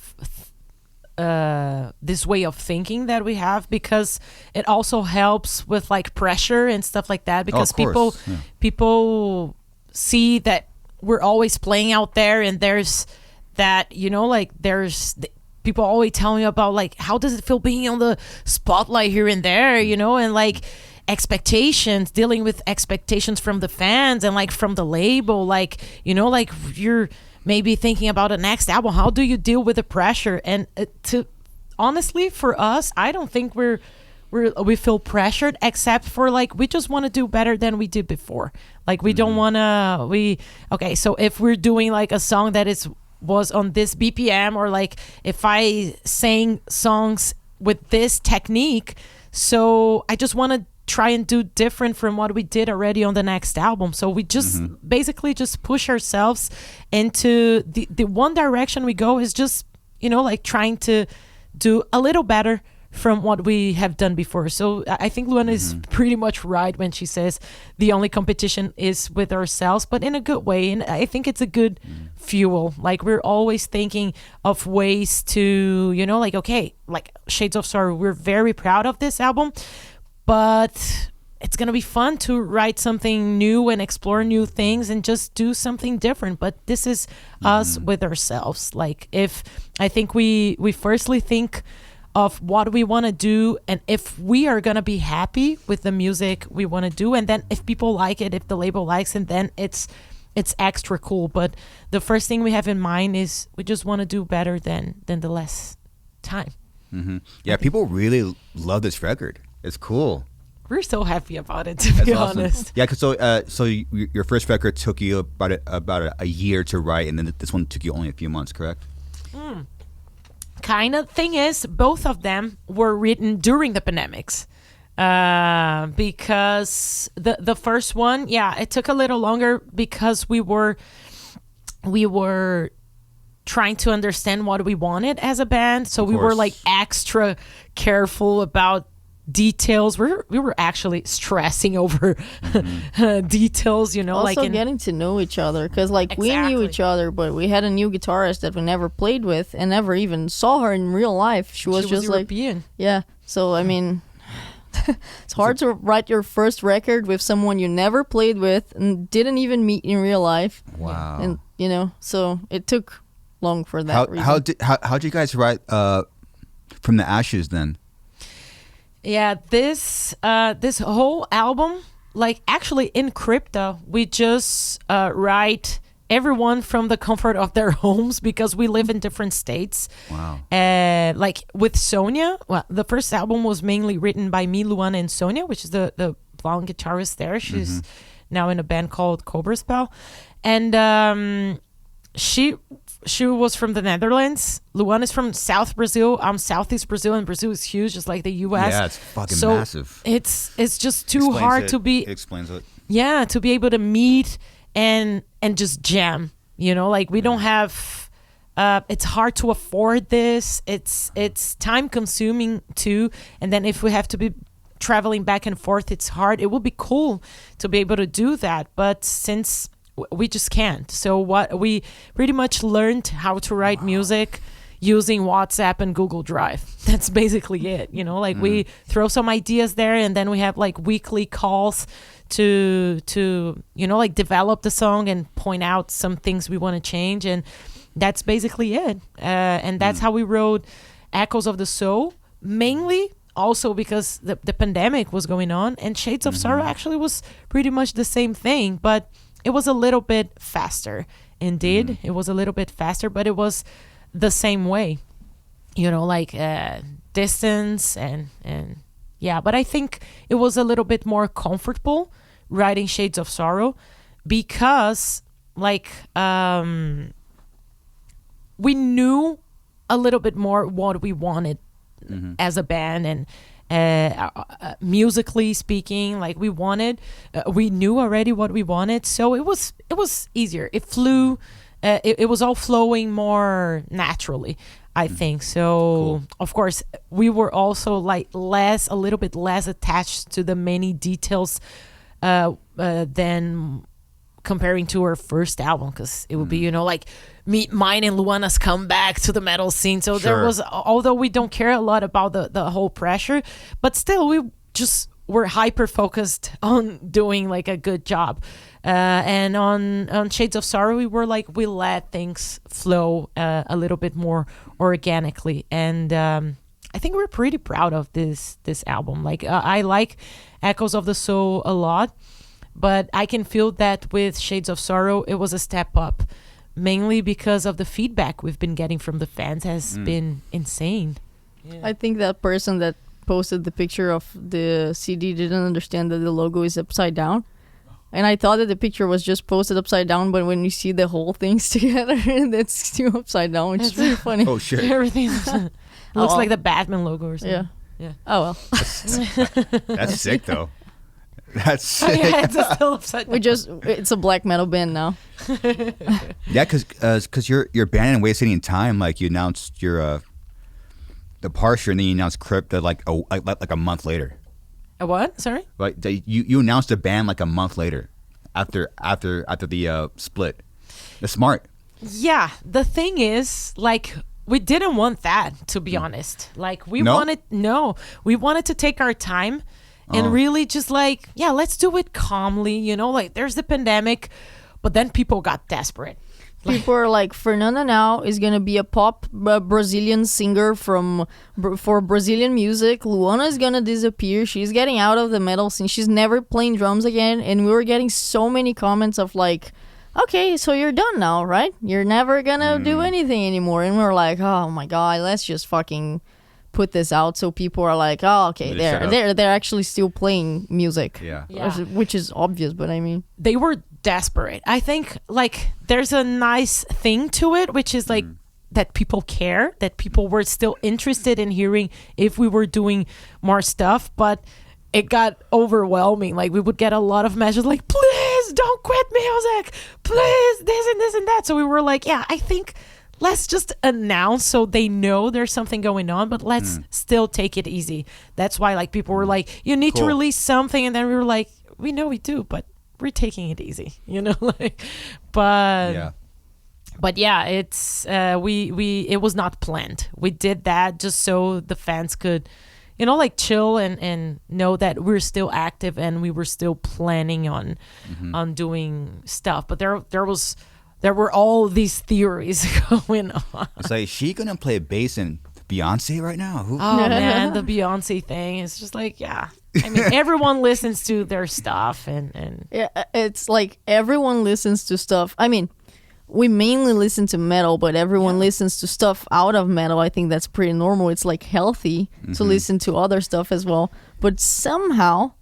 this way of thinking that we have, because it also helps with like pressure and stuff like that, because people see that we're always playing out there, and there's that, you know, like there's people always tell me about like, how does it feel being on the spotlight here and there, you know, and like expectations, dealing with expectations from the fans and like from the label, like, you know, like you're maybe thinking about a next album. How do you deal with the pressure? And to honestly, for us, I don't think we feel pressured, except for like we just want to do better than we did before. Like we don't want to okay, so if we're doing like a song that was on this BPM, or like if I sang songs with this technique, so I just want to try and do different from what we did already on the next album. So we just basically just push ourselves into the one direction we go is just, you know, like trying to do a little better from what we have done before. So I think Luana is pretty much right when she says the only competition is with ourselves, but in a good way. And I think it's a good fuel. Like we're always thinking of ways to, you know, like, okay, like Shades of Sorrow, we're very proud of this album, but it's going to be fun to write something new and explore new things and just do something different. But this is us with ourselves. Like I think we firstly think of what we want to do, and if we are going to be happy with the music we want to do, and then if people like it, if the label likes it, then it's extra cool. But the first thing we have in mind is we just want to do better than the last time. Yeah, people really love this record. It's cool. We're so happy about it, to be honest. Yeah, cause so your first record took you about a year to write, and then this one took you only a few months, correct? kind of thing is, both of them were written during the pandemics. Because the first one, it took a little longer because we were trying to understand what we wanted as a band. So we were like extra careful about details. We were actually stressing over details, you know, also like getting to know each other, because like we knew each other, but we had a new guitarist that we never played with and never even saw her in real life. She was just European. like, so I mean, it's hard to write your first record with someone you never played with and didn't even meet in real life. Wow. And you know, so it took long for that reason. How'd you guys write From the Ashes then? Yeah, this whole album, like actually in Crypta, we just write everyone from the comfort of their homes because we live in different states. Wow. Like with Sonia, well, the first album was mainly written by me, Luana, and Sonia, which is the blonde guitarist there. She's now in a band called Cobra Spell. And she was from the Netherlands. Luana is from South Brazil. I'm Southeast Brazil, and Brazil is huge, just like the U.S. Yeah, it's fucking massive. It's just too hard to be. It explains it. Yeah, to be able to meet and just jam. You know, like we don't have. It's hard to afford this. It's time consuming too. And then if we have to be traveling back and forth, it's hard. It would be cool to be able to do that, but since we just can't. So what we pretty much learned how to write music using WhatsApp and Google Drive. That's basically it. You know, like we throw some ideas there, and then we have like weekly calls to you know, like develop the song and point out some things we want to change, and that's basically it. And that's how we wrote Echoes of the Soul, mainly also because the pandemic was going on, and Shades of Sorrow actually was pretty much the same thing, but it was a little bit faster. Indeed, it was a little bit faster, but it was the same way, you know, like distance and yeah. But I think it was a little bit more comfortable writing Shades of Sorrow because like we knew a little bit more what we wanted as a band, and musically speaking, like we knew already what we wanted, so it was easier. It flew. It was all flowing more naturally, I think. So Cool. Of course we were also like a little bit less attached to the many details than comparing to our first album, because it would be, you know, like mine and Luana's comeback to the metal scene. So there was, although we don't care a lot about the whole pressure, but still we just were hyper focused on doing like a good job. And on Shades of Sorrow, we were like, we let things flow a little bit more organically. And I think we're pretty proud of this album. Like I like Echoes of the Soul a lot, but I can feel that with Shades of Sorrow, it was a step up, mainly because of the feedback we've been getting from the fans has been insane. Yeah. I think that person that posted the picture of the CD didn't understand that the logo is upside down. And I thought that the picture was just posted upside down, but when you see the whole things together, that's still upside down, which is really funny. Oh, shit. Everything looks like the Batman logo or something. Yeah. Oh, well. That's sick, though. That's sick. Yeah, it's still upside down. It's a black metal band now. Yeah, because your band in Waste City in Time, like you announced your departure, and then you announced Crypta like a month later. A what? Sorry? Like you announced the band like a month later, after the split. That's smart. Yeah, the thing is, like, we didn't want that, to be honest. Like we wanted to take our time and really just like, yeah, let's do it calmly, you know, like there's the pandemic, but then people got desperate. People are like, Fernanda now is gonna be a pop Brazilian singer for Brazilian music. Luana is gonna disappear. She's getting out of the metal scene. She's never playing drums again. And we were getting so many comments of like, okay, so you're done now, right? You're never gonna do anything anymore. And we were like, oh my god, let's just fucking put this out so people are like, oh, okay, they're actually still playing music. Yeah. Which is obvious, but I mean, they were desperate. I think like there's a nice thing to it, which is like that people care, that people were still interested in hearing if we were doing more stuff. But it got overwhelming. Like we would get a lot of messages like, please don't quit music, please this and that. So we were like, yeah, I think let's just announce so they know there's something going on, but let's still take it easy. That's why like people were like, you need to release something. And then we were like, we know we do, but we're taking it easy, like, but yeah, it's, it was not planned. We did that just so the fans could, like chill and know that we're still active and we were still planning on doing stuff. But there were all these theories going on. It's like, is she gonna play bass in Beyonce right now? Oh man, the Beyonce thing is just like, yeah. I mean, everyone listens to their stuff and yeah, it's like everyone listens to stuff. I mean, we mainly listen to metal, but everyone listens to stuff out of metal. I think that's pretty normal. It's like healthy to listen to other stuff as well. But somehow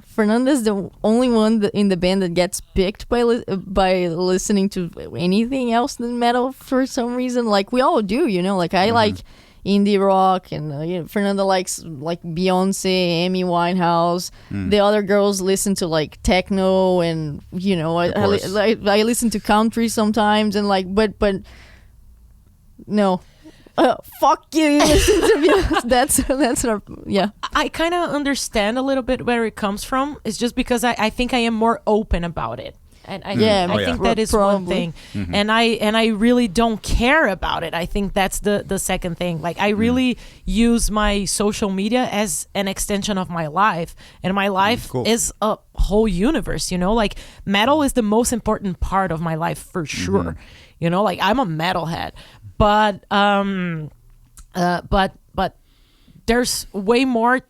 Fernanda's the only one in the band that gets picked by listening to anything else than metal for some reason. Like we all do, like I like indie rock, and Fernanda likes like Beyonce, Amy Winehouse. The other girls listen to like techno, and I listen to country sometimes, and like but no. Fuck you! Listen to me. That's our, yeah. I kind of understand a little bit where it comes from. It's just because I think I am more open about it, and I think that is one thing. And I really don't care about it. I think that's the second thing. Like I really use my social media as an extension of my life, and my life is a whole universe. Like metal is the most important part of my life for sure. Like I'm a metalhead. But there's way more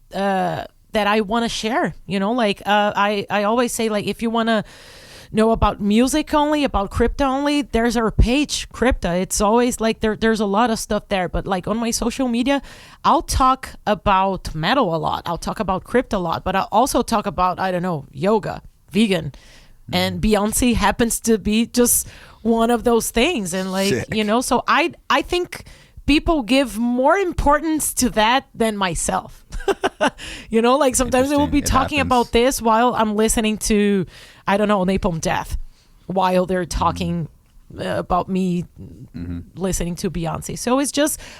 that I want to share. Like I always say, like if you want to know about music only, about Crypta only, there's our page, Crypta. It's always like there's a lot of stuff there. But like on my social media, I'll talk about metal a lot. I'll talk about Crypta a lot. But I'll also talk about, I don't know, yoga, vegan. And Beyonce happens to be just one of those things. And like, so I think people give more importance to that than myself. Like sometimes they will be talking about this while I'm listening to, I don't know, Napalm Death, while they're talking about me listening to Beyonce. So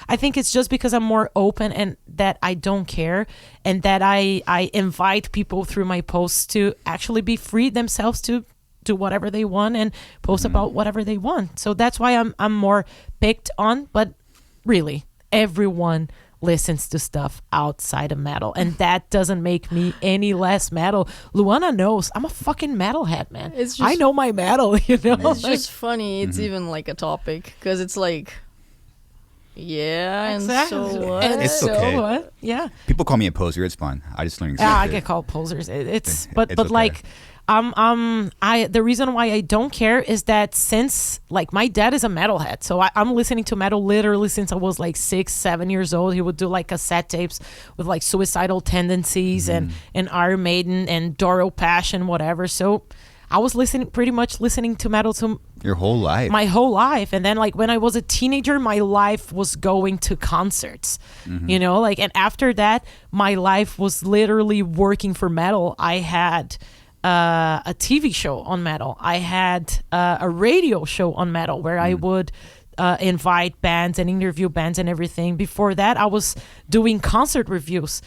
I think it's just because I'm more open and that I don't care, and that I invite people through my posts to actually be free themselves to do whatever they want and post about whatever they want. So that's why I'm more picked on. But really, everyone listens to stuff outside of metal, and that doesn't make me any less metal. Luana knows I'm a fucking metalhead, man. I know my metal. It's just funny. It's even like a topic because it's like, yeah, exactly. And so what? And so okay. What? Yeah. People call me a poser. It's fun. I just learned. I get called posers. But okay. like. The reason why I don't care is that since like my dad is a metalhead, so I'm listening to metal literally since I was like 6-7 years old. He would do like cassette tapes with like Suicidal Tendencies and Iron Maiden and Doro Passion, whatever. So I was pretty much listening to metal to your whole life. My whole life. And then like when I was a teenager, my life was going to concerts, like, and after that, my life was literally working for metal. I had a TV show on metal. I had a radio show on metal where I would invite bands and interview bands and everything. Before that, I was doing concert reviews,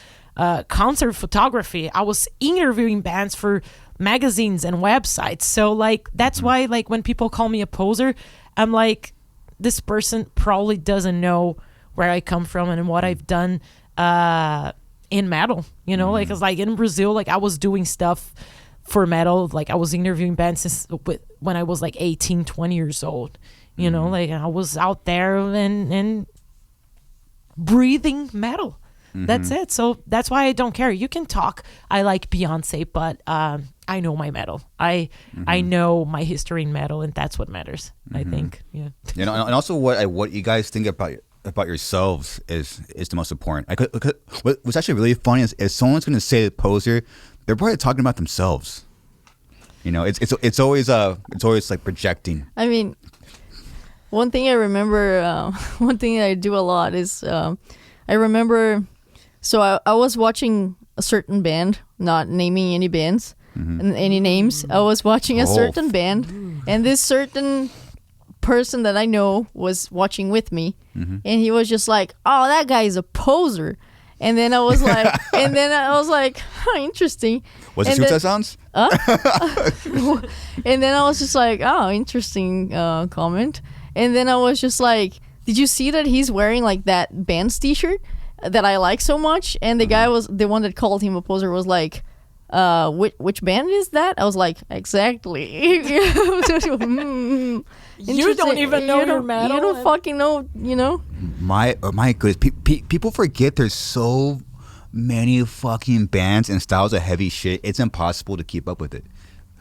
concert photography. I was interviewing bands for magazines and websites. So like that's why like when people call me a poser, I'm like, this person probably doesn't know where I come from and what I've done in metal. Like it's like in Brazil, like I was doing stuff for metal. Like I was interviewing bands when I was like 18, 20 years old, like I was out there and breathing metal. That's it. So that's why I don't care. You can talk. I like Beyonce, but I know my metal. I know my history in metal, and that's what matters. I think. Yeah. And also what you guys think about yourselves is the most important. What's actually really funny is if someone's going to say the poser, they're probably talking about themselves. It's always like projecting. I mean, One thing I remember, one thing I do a lot is I remember. So I was watching a certain band, not naming any bands and any names. I was watching a certain band, and this certain person that I know was watching with me, and he was just like, "Oh, that guy is a poser." And then I was like, huh, interesting. Was it Suicide Sounds? And then I was just like, oh, interesting comment. And then I was just like, did you see that he's wearing like that band's t-shirt that I like so much? And the guy was the one that called him a poser was like, which band is that? I was like, exactly. You don't even know your metal. You don't fucking know, you know? My goodness, people forget there's so many fucking bands and styles of heavy shit. It's impossible to keep up with it.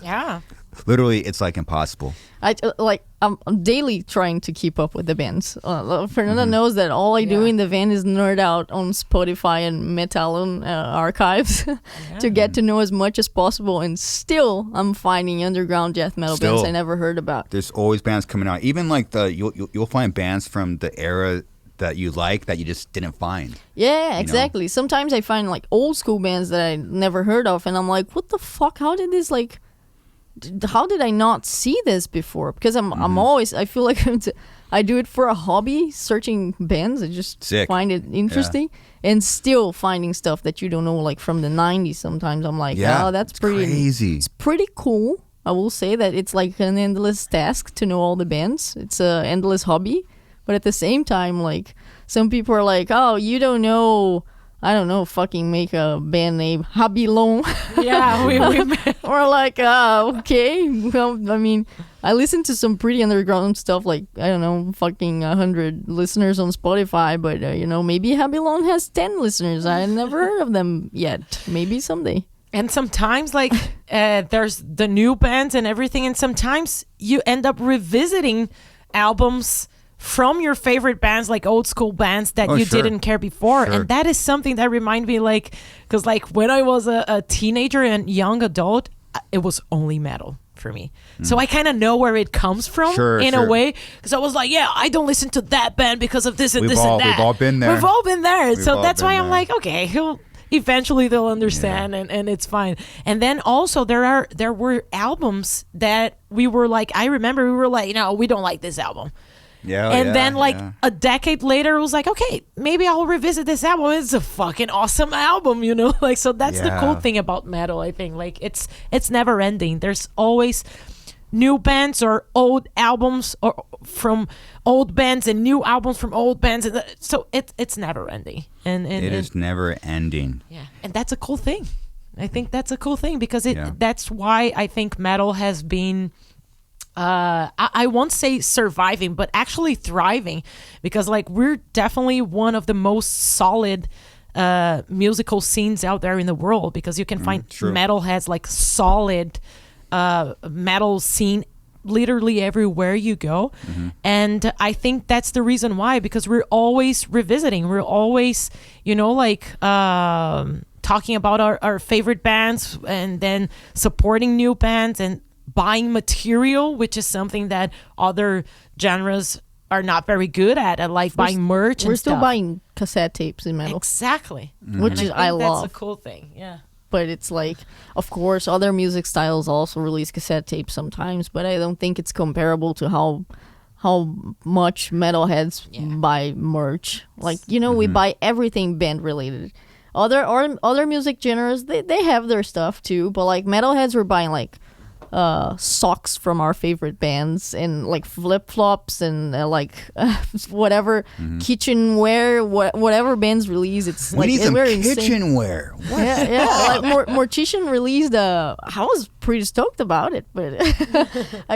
Yeah. Literally, it's like impossible. I'm daily trying to keep up with the bands. Fernanda knows that all I do in the van is nerd out on Spotify and Metalhead archives to get to know as much as possible. And still, I'm finding underground death metal bands I never heard about. There's always bands coming out. Even like you'll find bands from the era that you like that you just didn't find. Yeah, exactly. Sometimes I find like old school bands that I never heard of, and I'm like, what the fuck? How did this like? How did I not see this before? Because I'm always, I feel like I do it for a hobby, searching bands. I just find it interesting, and still finding stuff that you don't know, like from the 90s. Sometimes I'm like, oh, that's pretty crazy. It's pretty cool. I will say that it's like an endless task to know all the bands. It's an endless hobby, but at the same time, like some people are like, oh, you don't know. I don't know, fucking make a band name Habilon. Yeah, we or like, okay. Well, I mean, I listen to some pretty underground stuff, like, I don't know, fucking 100 listeners on Spotify, but, you know, maybe Habilon has 10 listeners. I never heard of them yet. Maybe someday. And sometimes, like, there's the new bands and everything, and sometimes you end up revisiting albums from your favorite bands, like old school bands that you didn't care before. And that is something that reminds me, like, because like when I was a teenager and young adult, it was only metal for me. So I kind of know where it comes from in a way, because I was like, yeah, I don't listen to that band because of this and this and that. We've all been there. We've all been there. So that's why I'm like, okay, eventually they'll understand, and it's fine. And then also there were albums that we were like, I remember we were like, no, we don't like this album. Then a decade later it was like, okay, maybe I'll revisit this album. It's a fucking awesome album, you know? Like, so that's the cool thing about metal, I think. Like, it's never ending. There's always new bands or old albums or from old bands and new albums from old bands, and so it's never ending. And it is never ending. Yeah, and that's a cool thing. I think that's a cool thing, because that's why I think metal has been I won't say surviving, but actually thriving, because like we're definitely one of the most solid musical scenes out there in the world, because you can find metalheads, like solid metal scene literally everywhere you go. And I think that's the reason why, because we're always revisiting, we're always, you know, like talking about our favorite bands, and then supporting new bands, and buying material, which is something that other genres are not very good at, like buying merch. We're still buying cassette tapes in metal. Exactly. Which is I love. That's a cool thing. Yeah. But it's like, of course, other music styles also release cassette tapes sometimes, but I don't think it's comparable to how much metalheads buy merch. Like, you know, we buy everything band related. Other music genres, they have their stuff too, but like metalheads were buying like socks from our favorite bands, and like flip-flops, and whatever kitchenware, whatever bands release. It's we like need some kitchenware. Like Mortician released I was pretty stoked about it, but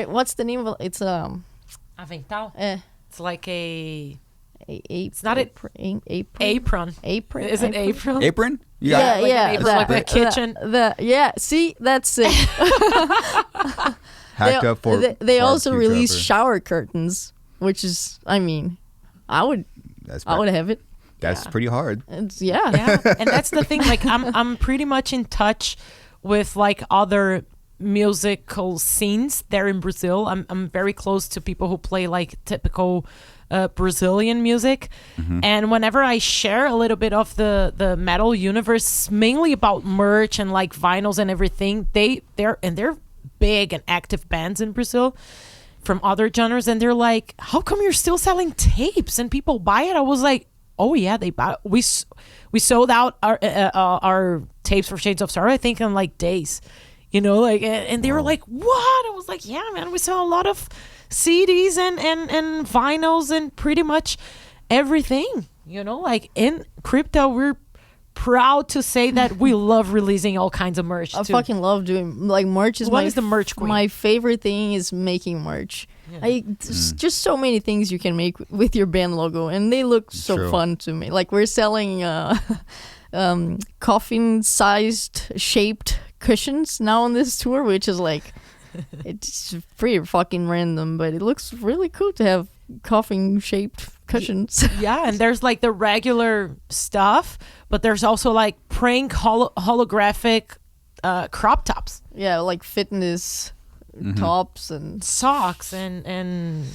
what's the name of it? It's Avental. It's like it's not apron. Is it apron? Apron? Yeah. Like a kitchen. See, that's it. Hacked up for. They also release shower curtains, which is, I mean, I would have it. That's pretty hard. It's, and that's the thing. Like, I'm pretty much in touch with like other musical scenes there in Brazil. I'm very close to people who play like typical Brazilian music, and whenever I share a little bit of the metal universe, mainly about merch and like vinyls and everything, they're big and active bands in Brazil from other genres, and they're like, how come you're still selling tapes and people buy it? I was like, oh yeah, they buy. We sold out our tapes for Shades of Sorrow, I think, in like days, you know, like, and they were like, what? I was like, yeah, man, we sell a lot of CDs and vinyls and pretty much everything, you know, like in Crypta, we're proud to say that we love releasing all kinds of merch. I fucking love doing like merch. What is the merch queen? My favorite thing is making merch. There's just so many things you can make with your band logo, and they look so fun to me. Like we're selling coffin-sized shaped cushions now on this tour, which is like it's pretty fucking random, but it looks really cool to have coffin-shaped cushions. Yeah, and there's like the regular stuff, but there's also like prank holographic crop tops. Yeah, like fitness tops and socks and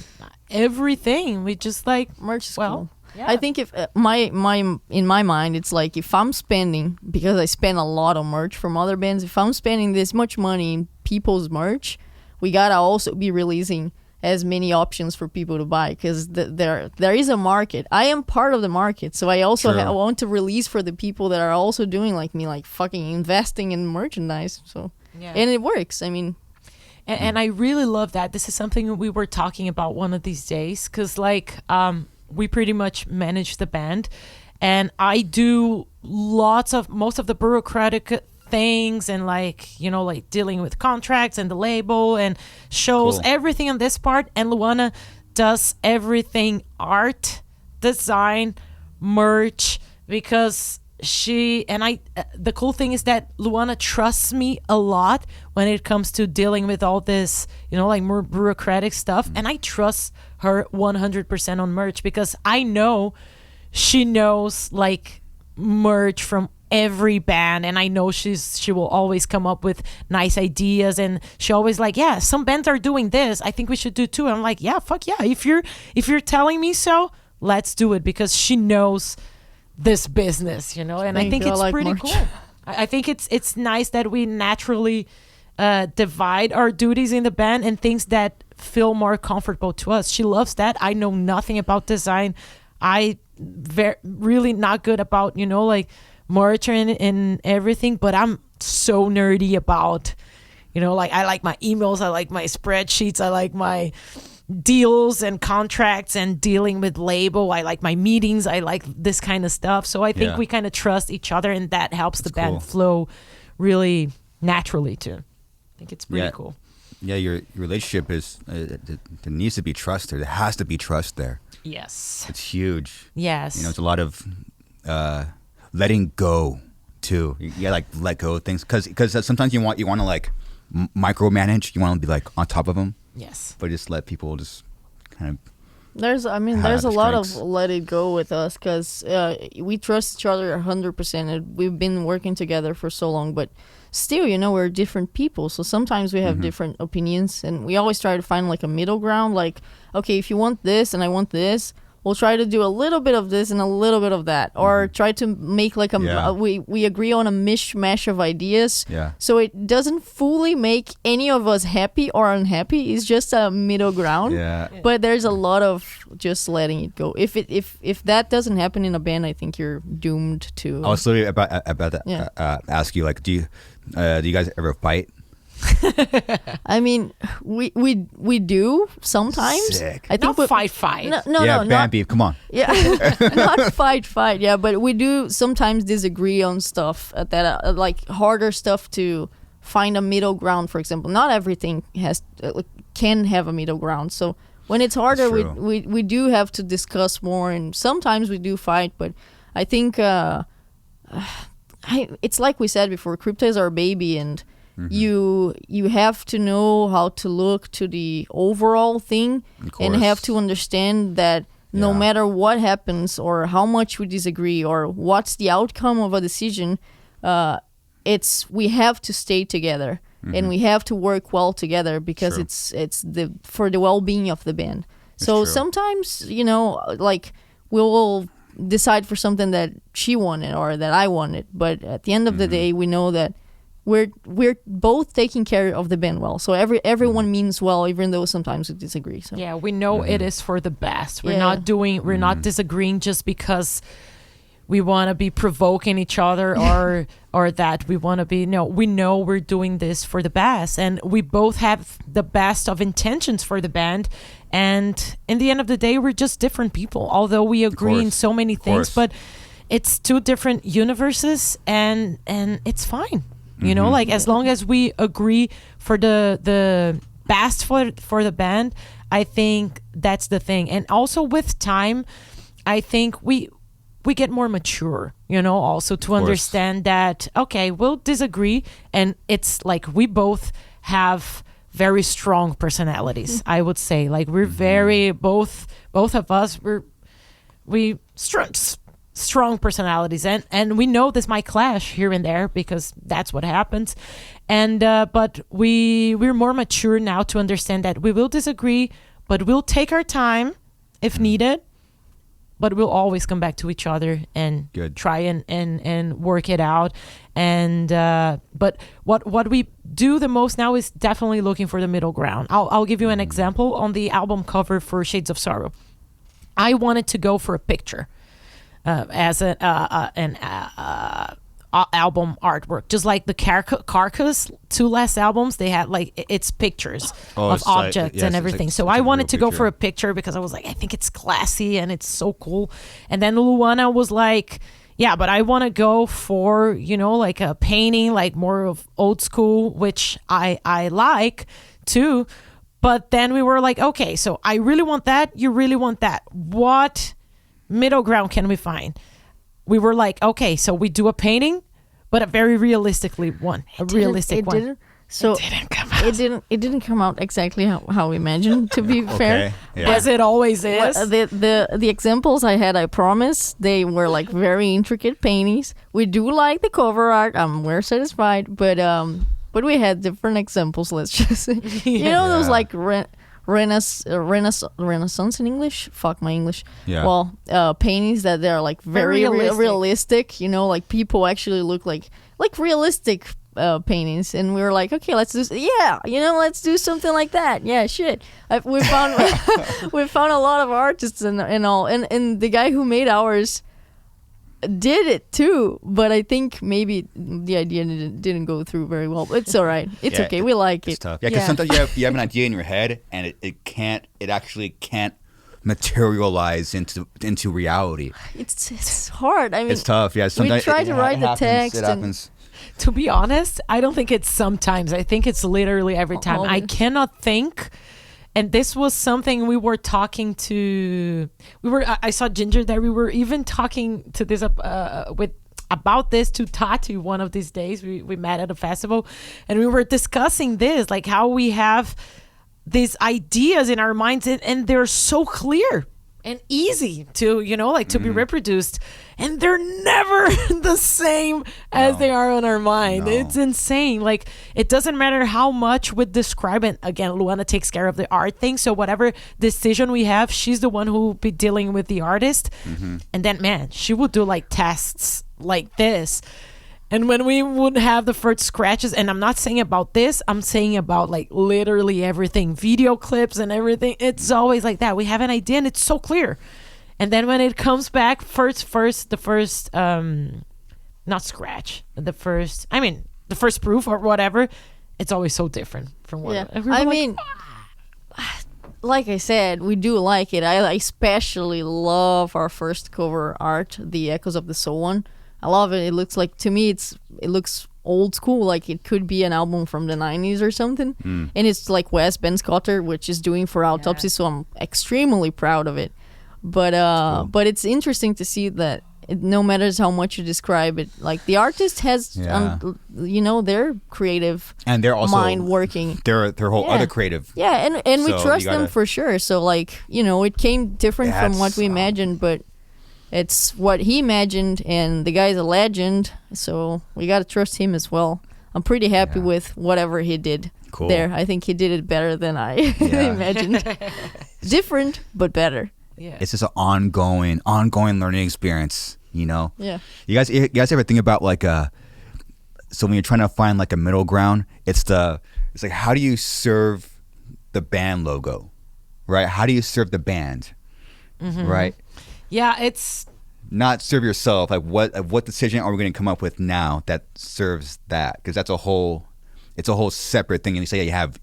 everything. We just like merch is cool. Yeah. I think if in my mind, it's like if I'm spending, because I spend a lot on merch from other bands, if I'm spending this much money in people's merch, we gotta also be releasing as many options for people to buy, because there is a market. I am part of the market, so I also want to release for the people that are also doing like me, like fucking investing in merchandise. So and it works. I mean, and I really love that. This is something we were talking about one of these days, because like we pretty much manage the band, and I do most of the bureaucratic things, and like, you know, like dealing with contracts and the label and shows, everything on this part, and Luana does everything: art, design, merch, because she and I the cool thing is that Luana trusts me a lot when it comes to dealing with all this, you know, like more bureaucratic stuff, and I trust her 100% on merch, because I know she knows like merch from every band, and I know she will always come up with nice ideas, and she always like, yeah, some bands are doing this, I think we should do too. And I'm like, yeah, fuck yeah, if you're telling me so, let's do it, because she knows this business, you know. And I think it's like pretty merch. Cool. I think it's nice that we naturally divide our duties in the band and things that feel more comfortable to us. She loves that. I know nothing about design. I really not good about, you know, like merch and everything, but I'm so nerdy about, you know, like I like my emails, I like my spreadsheets, I like my deals and contracts and dealing with label, I like my meetings, I like this kind of stuff. So I think we kind of trust each other, and that helps the band flow really naturally too. I think it's pretty cool. Yeah, your relationship is there needs to be trust there. There has to be trust there. Yes, it's huge. Yes, you know, it's a lot of letting go too. You gotta like let go of things, because sometimes you want to like micromanage. You want to be like on top of them. Yes, but just let people just kind of. There's a lot of let it go with us, because we trust each other 100%, and we've been working together for so long, but still, you know, we're different people, so sometimes we have different opinions, and we always try to find like a middle ground. Like, okay, if you want this and I want this, we'll try to do a little bit of this and a little bit of that, or try to make like we agree on a mishmash of ideas, so it doesn't fully make any of us happy or unhappy. It's just a middle ground. But there's a lot of just letting it go. If that doesn't happen in a band, I think you're doomed to. I was literally about that. Ask you, like, do you guys ever fight? I mean, we do sometimes. Sick. I think fight. No, band beef. Come on. Yeah, not fight. Yeah, but we do sometimes disagree on stuff that like harder stuff to find a middle ground. For example, not everything can have a middle ground. So when it's harder, we do have to discuss more, and sometimes we do fight. But I think it's like we said before. Crypta is our baby, and you have to know how to look to the overall thing, and have to understand that no matter what happens or how much we disagree or what's the outcome of a decision, we have to stay together. and we have to work well together because True. it's the for the well-being of the band. So true. sometimes, like we'll decide for something that she wanted or that I wanted, but at the end of the day, we know that we're both taking care of the band well. So everyone means well, even though sometimes we disagree. So Yeah, we know it is for the best. We're Yeah. we're not disagreeing just because we want to be provoking each other or that we want to be. No, we know we're doing this for the best, and we both have the best of intentions for the band. And in the end of the day, we're just different people, although we agree in course. so many Of things. course. But it's two different universes, and it's fine. You know, like as long as we agree for the best for the band, I think that's the thing. And also with time, I think we get more mature, also to understand that, okay, we'll disagree. And it's like we both have very strong personalities, I would say. Like we're very, both of us, we strong personalities, and we know this might clash here and there because that's what happens, and but we're more mature now to understand that we will disagree, but we'll take our time if needed, but we'll always come back to each other and Good. try and work it out. And but what we do the most now is definitely looking for the middle ground. I'll give you an example. On the album cover for Shades of Sorrow, I wanted to go for a picture as an album artwork, just like the Carcass two last albums. They had like it's pictures of it's like- objects yes, and it's everything. like So such I a wanted real to go picture. for a picture because I was like, I think it's classy and it's so cool. And then Luana was like, yeah, but I want to go for, like a painting, like more of old school, which I like too. But then we were like, okay, so I really want that. You really want that. What middle ground can we find? We were like, okay, so we do a painting, but a very realistic one. It One. didn't. So It didn't come out. it didn't come out exactly how we imagined. To be fair, Okay. Yeah. As it always is. the examples I had, I promise, they were like very intricate paintings. We do like the cover art. We're satisfied, but we had different examples. Let's just say, those Yeah. like Renaissance in English. Fuck my English. Yeah. Well, paintings that they're like very Realistic. realistic. Like people actually look like realistic paintings, and we were like, okay, let's do let's do something like that. Yeah, shit. We found we found a lot of artists and all, and the guy who made ours did it too, but I think maybe the idea didn't go through very well. But it's all right. It's Yeah, okay. We like It's it. tough. Yeah, because Yeah. sometimes you have an idea in your head and it actually can't materialize into reality. It's hard. I mean, It's tough. Yeah, sometimes try to write the happens, text It and- happens. To be honest, I don't think it's sometimes. I think it's literally every time. I Always. cannot think. And this was something we were talking to. I saw Ginger there. We were even talking to this about this to Tati one of these days. We met at a festival, and we were discussing this, like how we have these ideas in our minds, and they're so clear and easy to to be reproduced, and they're never the same as they are on our mind. No. It's insane. Like it doesn't matter how much we describe it. Again, Luana takes care of the art thing, so whatever decision we have, she's the one who will be dealing with the artist. And then man, she would do like tests like this. And when we would have the first scratches, and I'm not saying about this, I'm saying about like literally everything, video clips and everything. It's always like that. We have an idea and it's so clear. And then when it comes back, the first not scratch, the first proof or whatever, it's always so different from what. Yeah. and we were I like, mean, like I said, we do like it. I especially love our first cover art, the Echoes of the Soul one. I love it. It looks like, to me, it looks old school, like it could be an album from the 90s or something. And it's like Wes Benscotter, which is doing for Autopsy, so I'm extremely proud of it. But but it's interesting to see that no matter how much you describe it, like the artist has their creative And they're also mind working. Their whole Yeah. other creative. Yeah, and we So trust you them gotta- for sure. So like, it came different from what we That's, imagined, but it's what he imagined, and the guy's a legend, so we gotta trust him as well. I'm pretty happy Yeah. with whatever he did Cool. there. I think he did it better than I imagined. Different, but better. Yeah. It's just an ongoing learning experience, you know? Yeah. You guys ever think about like so when you're trying to find like a middle ground, it's like how do you serve the band logo, right? How do you serve the band, right? Yeah, it's Not serve yourself. Like what decision are we going to come up with now that serves that? Because it's a whole separate thing. And you say you have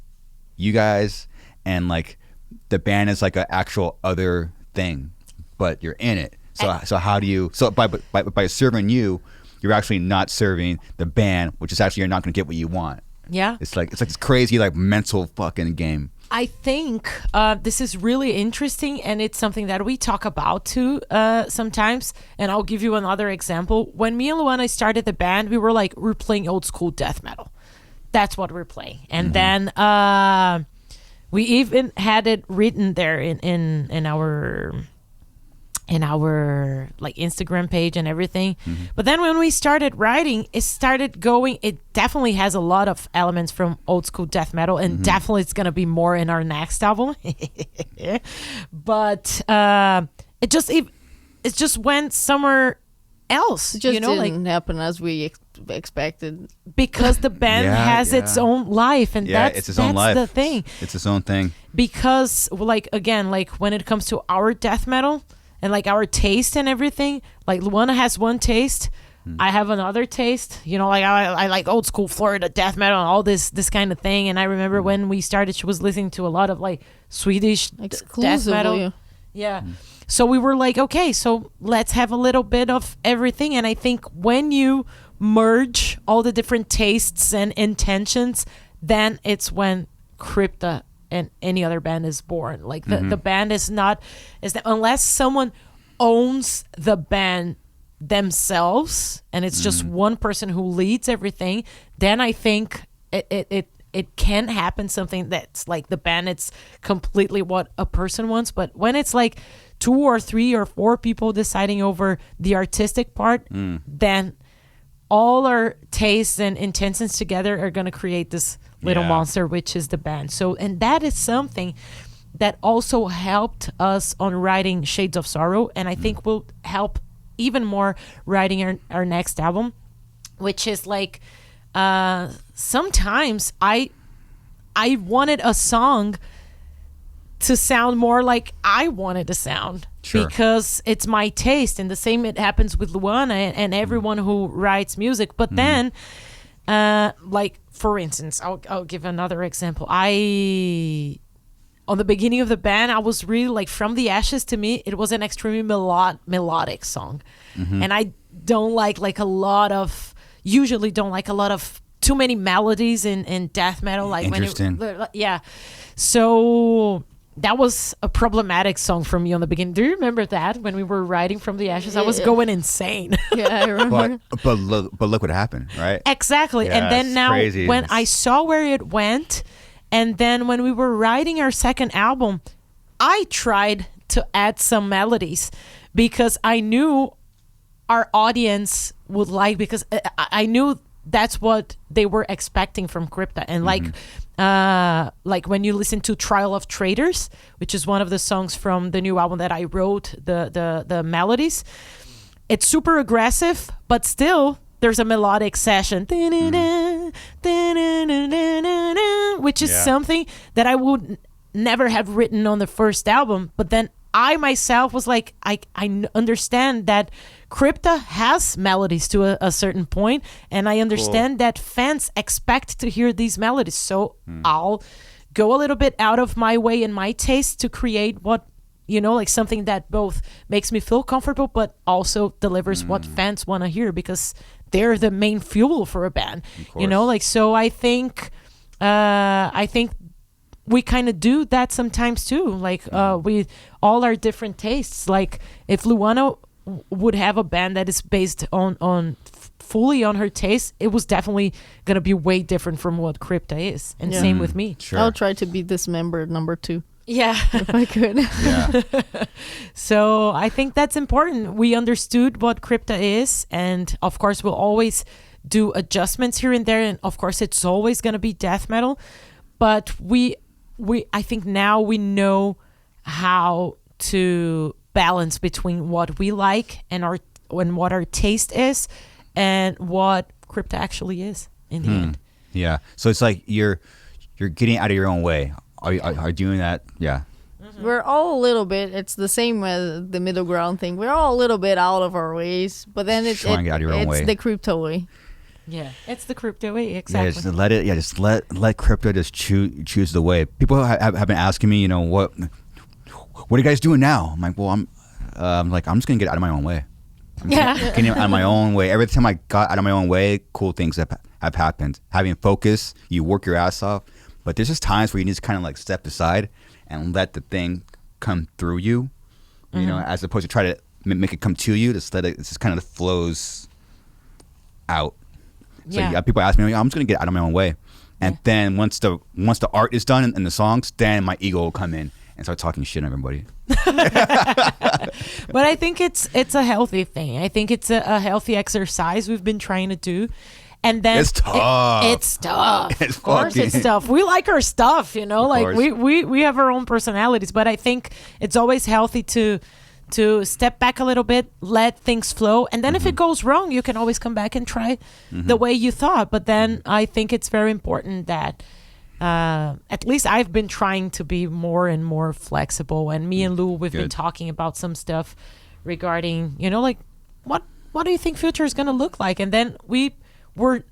you guys and like the band is like an actual other thing, but you're in it. So how do you? So by serving you, you're actually not serving the band, which is actually you're not going to get what you want. yeah. It's like this crazy like mental fucking game. I think this is really interesting, and it's something that we talk about too sometimes. And I'll give you another example. When me and Luana started the band, we were like, we're playing old school death metal. That's what we're playing. And then we even had it written there in our like Instagram page and everything. But then when we started writing, it definitely has a lot of elements from old school death metal, and definitely it's gonna be more in our next album. But it just went somewhere else. It just you know, like didn't happen as we expected. because the band Yeah, has its yeah. own life, and Yeah, that's it's its own life. the thing. It's its own thing. Because like again, like when it comes to our death metal and like our taste and everything, like Luana has one taste, I have another taste, you know, like I like old school Florida death metal and all this kind of thing. And I remember when we started, she was listening to a lot of like Swedish death metal. Exclusively. Yeah. So we were like, okay, so let's have a little bit of everything. And I think when you merge all the different tastes and intentions, then it's when Crypta and any other band is born. Like the band is not unless someone owns the band themselves and it's just one person who leads everything, then I think it can happen something that's like the band, it's completely what a person wants. But when it's like 2 or 3 or 4 people deciding over the artistic part, then all our tastes and intentions together are going to create this little Yeah. monster, which is the band. So, and that is something that also helped us on writing Shades of Sorrow, and I think will help even more writing our next album, which is like sometimes I wanted a song to sound more like I wanted to sound. Sure. Because it's my taste, and the same it happens with Luana and everyone who writes music. But then like for instance, I'll give another example. On the beginning of the band, I was really like, From the Ashes, to me it was an extremely melodic song, and I don't like usually don't like a lot of too many melodies in death metal, like Interesting. So that was a problematic song for me on the beginning. Do you remember that when we were writing From the Ashes? I was Yeah. going insane. Yeah, I remember. But look what happened, right? Exactly. Yeah, And then it's now crazy. when I saw where it went, and then when we were writing our second album, I tried to add some melodies because I knew our audience would like, because I knew that's what they were expecting from Crypta. And like when you listen to Trial of Traitors, which is one of the songs from the new album that I wrote, the melodies, it's super aggressive, but still there's a melodic session, which is Yeah. something that I would never have written on the first album. But then I myself was like, I understand that Crypta has melodies to a certain point, and I understand that fans expect to hear these melodies. So I'll go a little bit out of my way and my taste to create what, you know, like something that both makes me feel comfortable, but also delivers what fans want to hear, because they're the main fuel for a band, you know, like, so I think we kind of do that sometimes too. Like we all our different tastes. Like if Luana would have a band that is based on fully on her taste, it was definitely gonna be way different from what Crypta is. And Yeah. same with me. Sure. I'll try to be this member number 2 Yeah. if I could. Yeah. So I think that's important. We understood what Crypta is, and of course we'll always do adjustments here and there, and of course it's always going to be death metal, but I think now we know how to balance between what we like and what our taste is and what Crypta actually is in the end. Yeah. So it's like you're getting out of your own way. Are you doing that? Yeah. We're all a little bit. It's the same as the middle ground thing. We're all a little bit out of our ways, but then it's Trying to get out of your own way. the Crypta way. Yeah, it's the Crypta way, exactly. Yeah, just let Crypta just choose the way. People have been asking me, what are you guys doing now? I'm like, well, I'm just gonna get out of my own way. Getting out of my own way. Every time I got out of my own way, cool things have happened. Having focus, you work your ass off, but there's just times where you need to kind of like step aside and let the thing come through you, as opposed to try to make it come to you. Just let it just kind of flows out. So people ask me, I'm just gonna get out of my own way, and then once the art is done and the songs, then my ego will come in and start talking shit on everybody. But I think it's a healthy thing. I think it's a healthy exercise we've been trying to do. And then it's tough. It's tough. Of course it's tough. We like our stuff, like we have our own personalities, but I think it's always healthy to step back a little bit, let things flow, and then if it goes wrong, you can always come back and try the way you thought. But then I think it's very important that at least I've been trying to be more and more flexible, and me and Lou, we've been talking about some stuff regarding, like what do you think future is going to look like? And then we were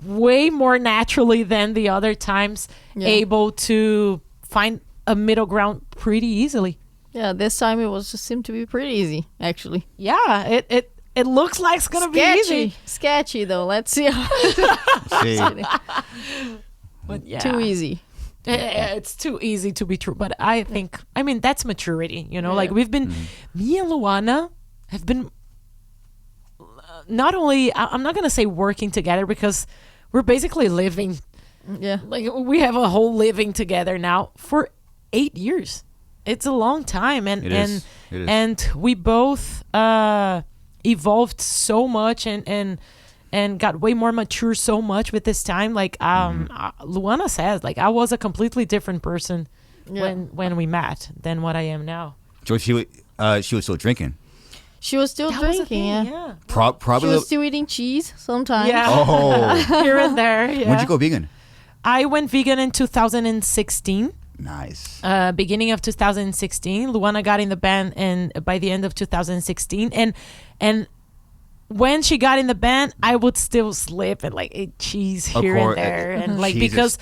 way more naturally than the other times able to find a middle ground pretty easily. Yeah, this time it seemed to be pretty easy, actually. Yeah, it looks like it's gonna be easy. Sketchy though. Let's see. But too easy. It's too easy to be true. But I mean that's maturity. Like we've been, me and Luana have been. Not only, I'm not gonna say working together because we're basically living. Yeah, like we have a whole living together now for 8 years. It's a long time, and we both evolved so much and got way more mature so much with this time. Like Luana says, like I was a completely different person when we met than what I am now. So she was still drinking. She was still drinking, yeah. Probably she was still eating cheese sometimes. Yeah. Oh. Here and there, yeah. When'd you go vegan? I went vegan in 2016. Nice. Beginning of 2016. Luana got in the band and by the end of 2016. And when she got in the band, I would still slip and like eat cheese here and there. And like because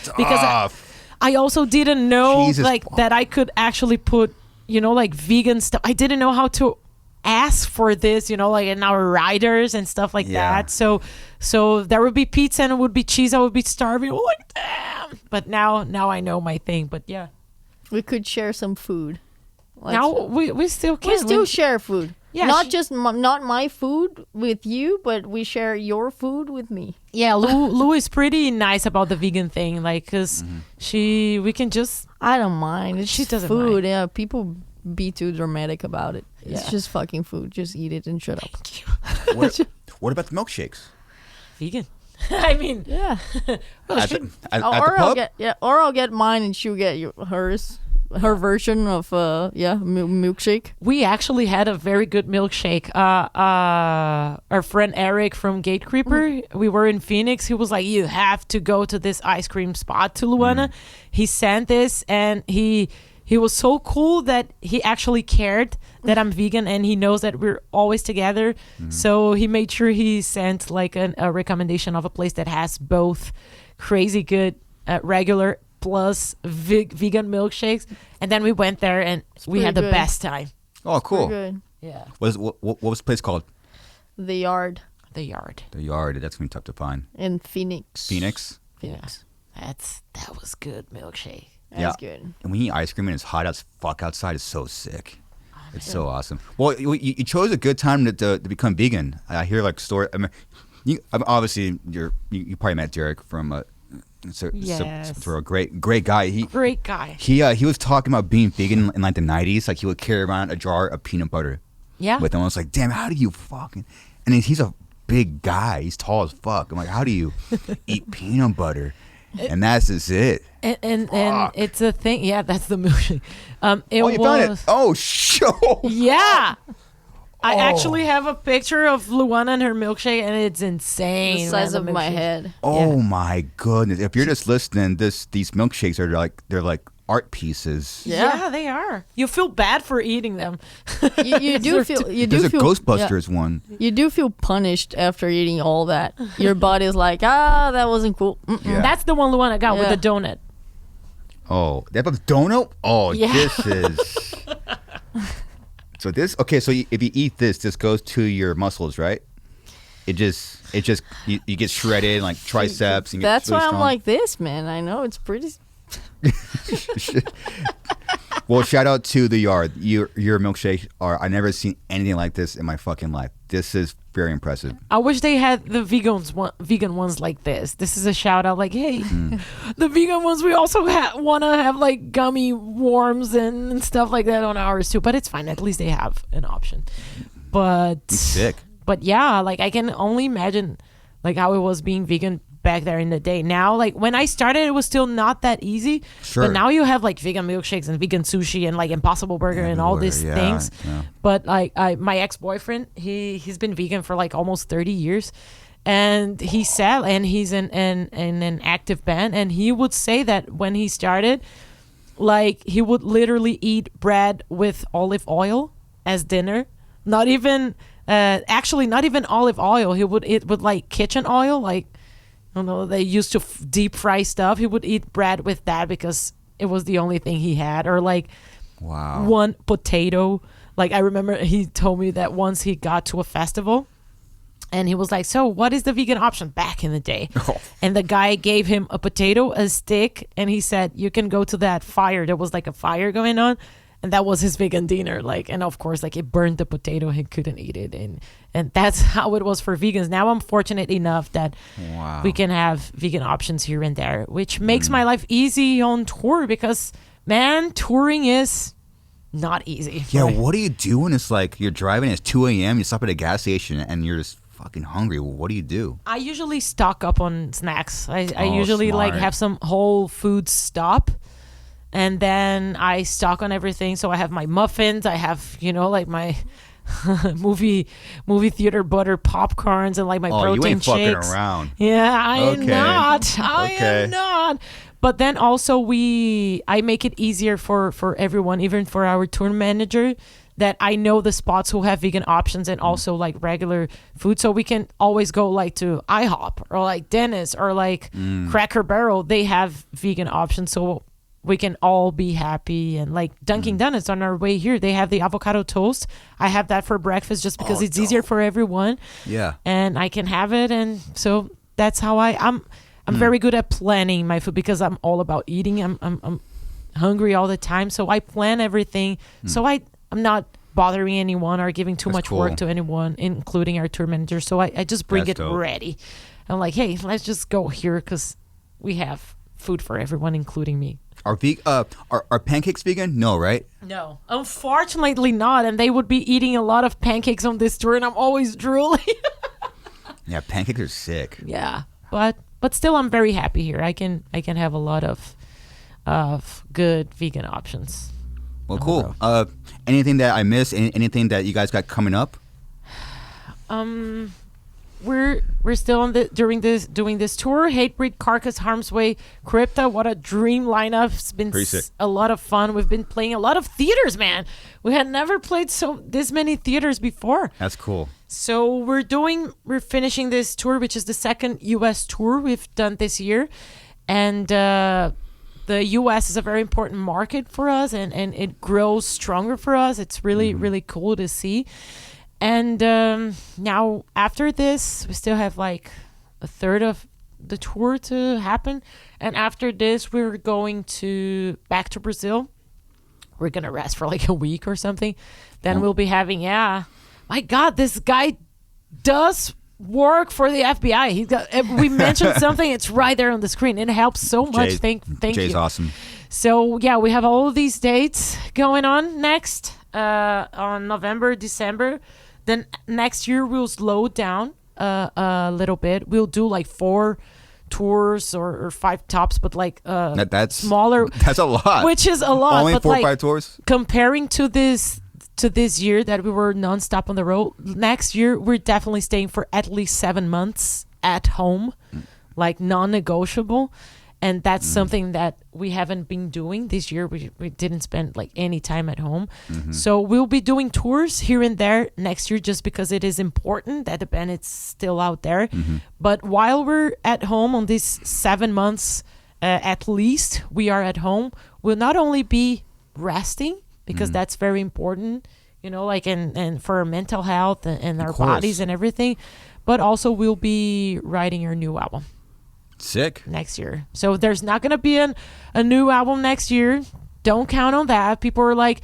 I also didn't know that I could actually put, like vegan stuff. I didn't know how to ask for this, like in our riders and stuff like that. So there would be pizza and it would be cheese. I would be starving. I'm like, damn. But now I know my thing. But yeah, we could share some food. Now we still can. We still share food. Yeah, not my food with you, but we share your food with me. Yeah, Lou is pretty nice about the vegan thing, like because we can just. I don't mind. She doesn't food. mind. Yeah, people be too dramatic about it. It's just fucking food. Just eat it and shut up. What about the milkshakes? Vegan. I mean, yeah. Or I'll get mine and she'll get hers. Her version of milkshake. We actually had a very good milkshake. Our friend Eric from Gate Creeper, we were in Phoenix. He was like, "You have to go to this ice cream spot to Luana." He sent this, and he was so cool that he actually cared that I'm vegan, and he knows that we're always together. So he made sure he sent like a recommendation of a place that has both crazy good regular plus vegan milkshakes, and then we went there and we had the best time. Oh, cool. Good. Yeah. What was the place called? The Yard. The Yard. The Yard. That's gonna be tough to find. In Phoenix. Phoenix. Yeah. That was good milkshake. That's good. And when you eat ice cream and it's hot as fuck outside, it's so sick. It's so awesome. Well, you chose a good time to become vegan. I hear like story. I mean, obviously you probably met Derek from. So a great guy. Great guy. He was talking about being vegan in like the 90s. Like he would carry around a jar of peanut butter. Yeah. With him. I was like, damn, how do you fucking? And he's a big guy. He's tall as fuck. I'm like, how do you eat peanut butter? And that's just it. And it's a thing. Yeah, that's the milkshake. Found it. Oh, show. Yeah. I actually have a picture of Luana and her milkshake, and it's insane. The size of my head. Oh my goodness! If you're just listening, these milkshakes are like art pieces. Yeah, they are. You feel bad for eating them. You do feel. There's a Ghostbusters one. You do feel punished after eating all that. Your body's like, that wasn't cool. Yeah. That's the one Luana got with the donut. Oh, they have a donut. Oh, Yeah. This is. So if you eat this goes to your muscles, right? It just you get shredded, like triceps. And That's really why strong. I'm like this, man. I know it's pretty. Well, shout out to the yard. Your milkshake I never seen anything like this in my fucking life. This is very impressive. I wish they had the vegan ones like this. This is a shout out, like, hey, the vegan ones. We also want to have like gummy worms and stuff like that on ours too. But it's fine. At least they have an option. But It's sick. But yeah, like I can only imagine like how it was being vegan back there in the day. Now, like when I started, it was still not that easy. Sure. But now you have like vegan milkshakes and vegan sushi and like Impossible Burger and all these things. Yeah. But like my ex-boyfriend, he's been vegan for like almost 30 years. And he said, and he's in an active band, and he would say that when he started, like he would literally eat bread with olive oil as dinner. Not even not even olive oil. He would eat with like kitchen oil, like I don't know, they used to deep fry stuff. He would eat bread with that because it was the only thing he had. Or like one potato. Like I remember he told me that once he got to a festival and he was like, so what is the vegan option back in the day? Oh. And the guy gave him a potato, a stick, and he said, you can go to that fire. There was like a fire going on. And that was his vegan dinner, like, and of course, like it burned the potato, he couldn't eat it, and that's how it was for vegans. Now I'm fortunate enough that we can have vegan options here and there, which makes my life easy on tour because, man, touring is not easy. Yeah, right? what do you do when it's like you're driving, it's 2 a.m., you stop at a gas station, and you're just fucking hungry? What do you do? I usually stock up on snacks. I usually smart. like have some whole food stop. And then I stock on everything. So I have my muffins. I have, like my movie theater butter popcorns and like my protein you ain't shakes. fucking around. Yeah, I am not. I Okay. am not. But then also I make it easier for everyone, even for our tour manager, that I know the spots who have vegan options and also like regular food. So we can always go like to IHOP or like Dennis or like Cracker Barrel. They have vegan options. So we can all be happy. And like Dunkin' Donuts on our way here, they have the avocado toast. I have that for breakfast just because it's easier for everyone. Yeah. And I can have it. And so that's how I'm very good at planning my food because I'm all about eating. I'm hungry all the time. So I plan everything. So I'm not bothering anyone or giving too much work to anyone, including our tour manager. So I just bring it ready. I'm like, hey, let's just go here because we have food for everyone, including me. Are pancakes vegan? No, right? No, unfortunately not. And they would be eating a lot of pancakes on this tour, and I'm always drooling. Yeah, pancakes are sick. Yeah, but still, I'm very happy here. I can have a lot of good vegan options. Well, cool. Anything that I missed? Anything that you guys got coming up? We're still on doing this tour. Hatebreed, Carcass, Harm's Way, Crypta. What a dream lineup! It's been a lot of fun. We've been playing a lot of theaters, man. We had never played this many theaters before. That's cool. So we're finishing this tour, which is the second U.S. tour we've done this year, and the U.S. is a very important market for us, and it grows stronger for us. It's really really cool to see. And now after this, we still have like a third of the tour to happen. And after this, we're going back to Brazil. We're going to rest for like a week or something. Then we'll be having, my God, this guy does work for the FBI. We mentioned something, it's right there on the screen. It helps so much. Thank you. Jay's awesome. So yeah, we have all of these dates going on next on November, December. Then next year we'll slow down a little bit. We'll do like 4 tours or 5 tops, but like that's smaller. That's a lot. Which is a lot. Only but 4 or like, 5 tours. Comparing to this year that we were nonstop on the road, next year we're definitely staying for at least 7 months at home, like non-negotiable. And that's something that we haven't been doing this year. We didn't spend like any time at home. So we'll be doing tours here and there next year just because it is important that the band is still out there. But while we're at home on these 7 months, at least we are at home, we'll not only be resting, because that's very important, you know, like and for our mental health and our bodies and everything, but also we'll be writing our new album. Sick. Next year. So there's not going to be a new album next year. Don't count on that. People are like,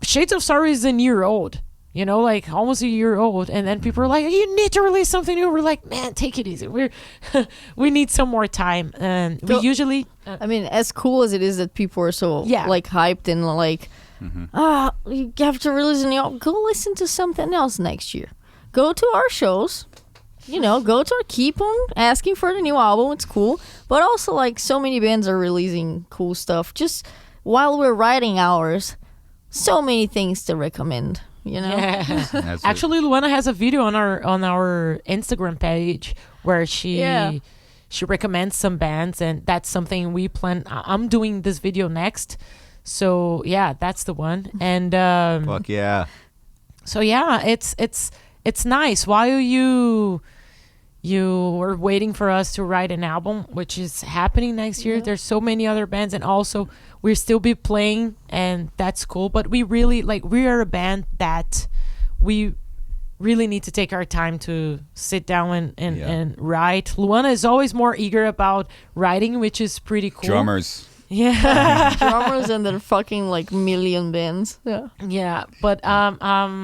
Shades of Sorrow is a year old, you know, like almost a year old. And then people are like, you need to release something new. We're like, man, take it easy. We need some more time. And we usually... I mean, as cool as it is that people are so like hyped and like, you have to release a new album, go listen to something else next year. Go to our shows. You know, keep on asking for the new album. It's cool. But also, like, so many bands are releasing cool stuff. Just while we're writing ours, so many things to recommend, you know? Yeah. Actually, Luana has a video on our Instagram page where she recommends some bands, and that's something we plan. I'm doing this video next. So, yeah, that's the one. And fuck yeah. So, yeah, it's nice. While you were waiting for us to write an album, which is happening next year, there's so many other bands, and also we'll still be playing, and that's cool. But we really, like, we are a band that we really need to take our time to sit down and write. Luana is always more eager about writing, which is pretty cool. Drummers. Yeah. Drummers and their fucking like million bands. Yeah, but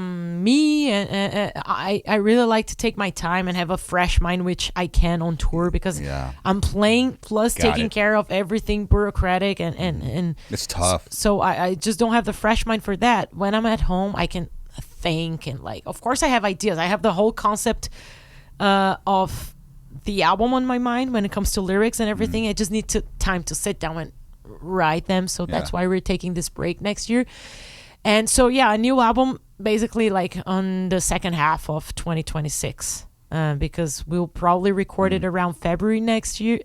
me and I really like to take my time and have a fresh mind, which I can on tour, because I'm playing plus taking care of everything bureaucratic and it's tough. So I just don't have the fresh mind for that. When I'm at home, I can think, and like, of course I have ideas. I have the whole concept of the album on my mind when it comes to lyrics and everything. I just need time to sit down and write them. So that's why we're taking this break next year. And so a new album basically like on the second half of 2026, because we'll probably record it around February next year,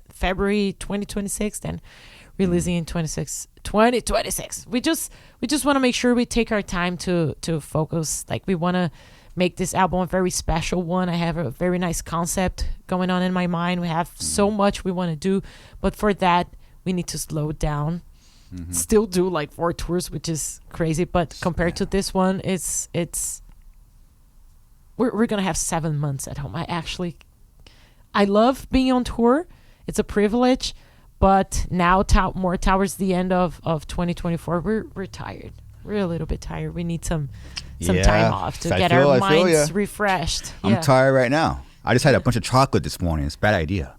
February 2026, then releasing in 2026. We just want to make sure we take our time to focus. Like, we want to make this album a very special one. I have a very nice concept going on in my mind. We have so much we want to do, but for that we need to slow down. Still do like 4 tours, which is crazy, but compared to this one, it's we're gonna have 7 months at home. I love being on tour. It's a privilege, but now more towards the end of 2024, we're tired. We're a little bit tired. We need some time off to get our minds refreshed. I'm tired right now. I just had a bunch of chocolate this morning. It's a bad idea.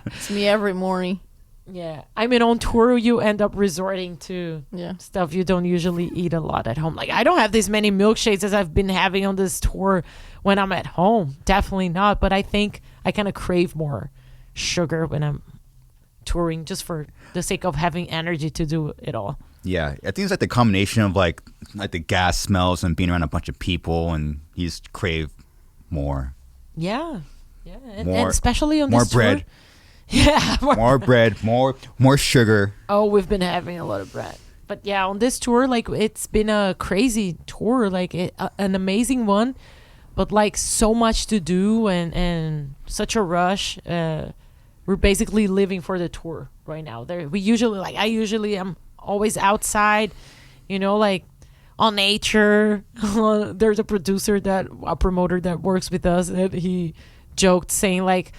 It's me every morning. Yeah, I mean, on tour you end up resorting to stuff you don't usually eat a lot at home. Like, I don't have this many milkshakes as I've been having on this tour when I'm at home. Definitely not. But I think I kind of crave more sugar when I'm touring, just for the sake of having energy to do it all. Yeah, I think it's like the combination of like the gas smells and being around a bunch of people, and you just crave more. Yeah, and especially on more this bread. tour. Yeah, more bread, more sugar. Oh, we've been having a lot of bread. But yeah, on this tour, like, it's been a crazy tour, like an amazing one, but like so much to do and such a rush. We're basically living for the tour right now. I usually am always outside, you know, like on nature. There's a promoter that works with us, and he joked saying like,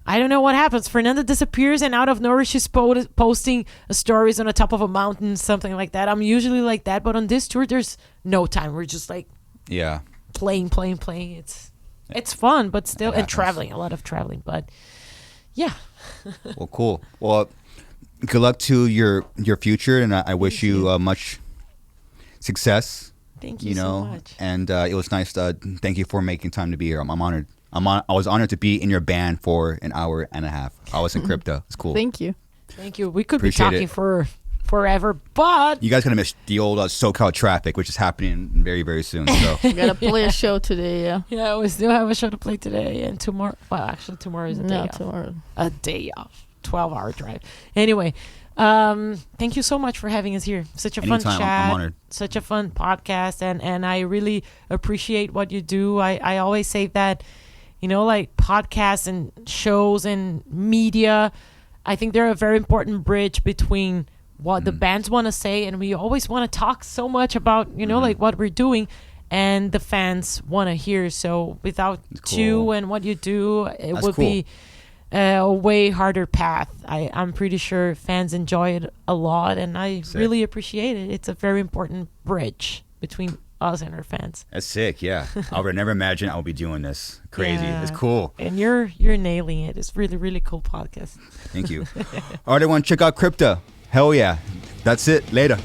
I don't know what happens. Fernanda disappears, and out of nowhere she's posting stories on the top of a mountain, something like that. I'm usually like that, but on this tour there's no time. We're just like playing. It's fun, but still, and traveling, a lot of traveling. But yeah. Well, cool. Well, good luck to your future, and I wish you much success. Thank you You know, so much. and it was nice. Thank you for making time to be here. I'm honored. I was honored to be in your band for an hour and a half. I was in Crypta. It's cool. Thank you. Thank you. We could Appreciate be talking it. for forever, but You guys gonna miss the old SoCal traffic, which is happening very, very soon. So We gotta play a show today, yeah. yeah, we still have a show to play today and tomorrow. Well, actually, tomorrow is a day No, off. tomorrow. A day off. 12-hour drive. Anyway, thank you so much for having us here. Such a fun Anytime. chat. I'm honored. Such a fun podcast, and I really appreciate what you do. I always say that, you know, like podcasts and shows and media, I think they're a very important bridge between what the bands want to say, and we always want to talk so much about, you know, like what we're doing, and the fans want to hear. So without Cool. you and what you do, it That's would cool. be a way harder path. I'm pretty sure fans enjoy it a lot, and I Sick. really appreciate it. It's a very important bridge between us and our fans. That's sick. Yeah, I would never imagine I would be doing this. Crazy. Yeah. It's cool. And you're nailing it. It's really, really cool podcast. Thank you. All right, everyone, check out Crypta. Hell yeah. That's it. Later.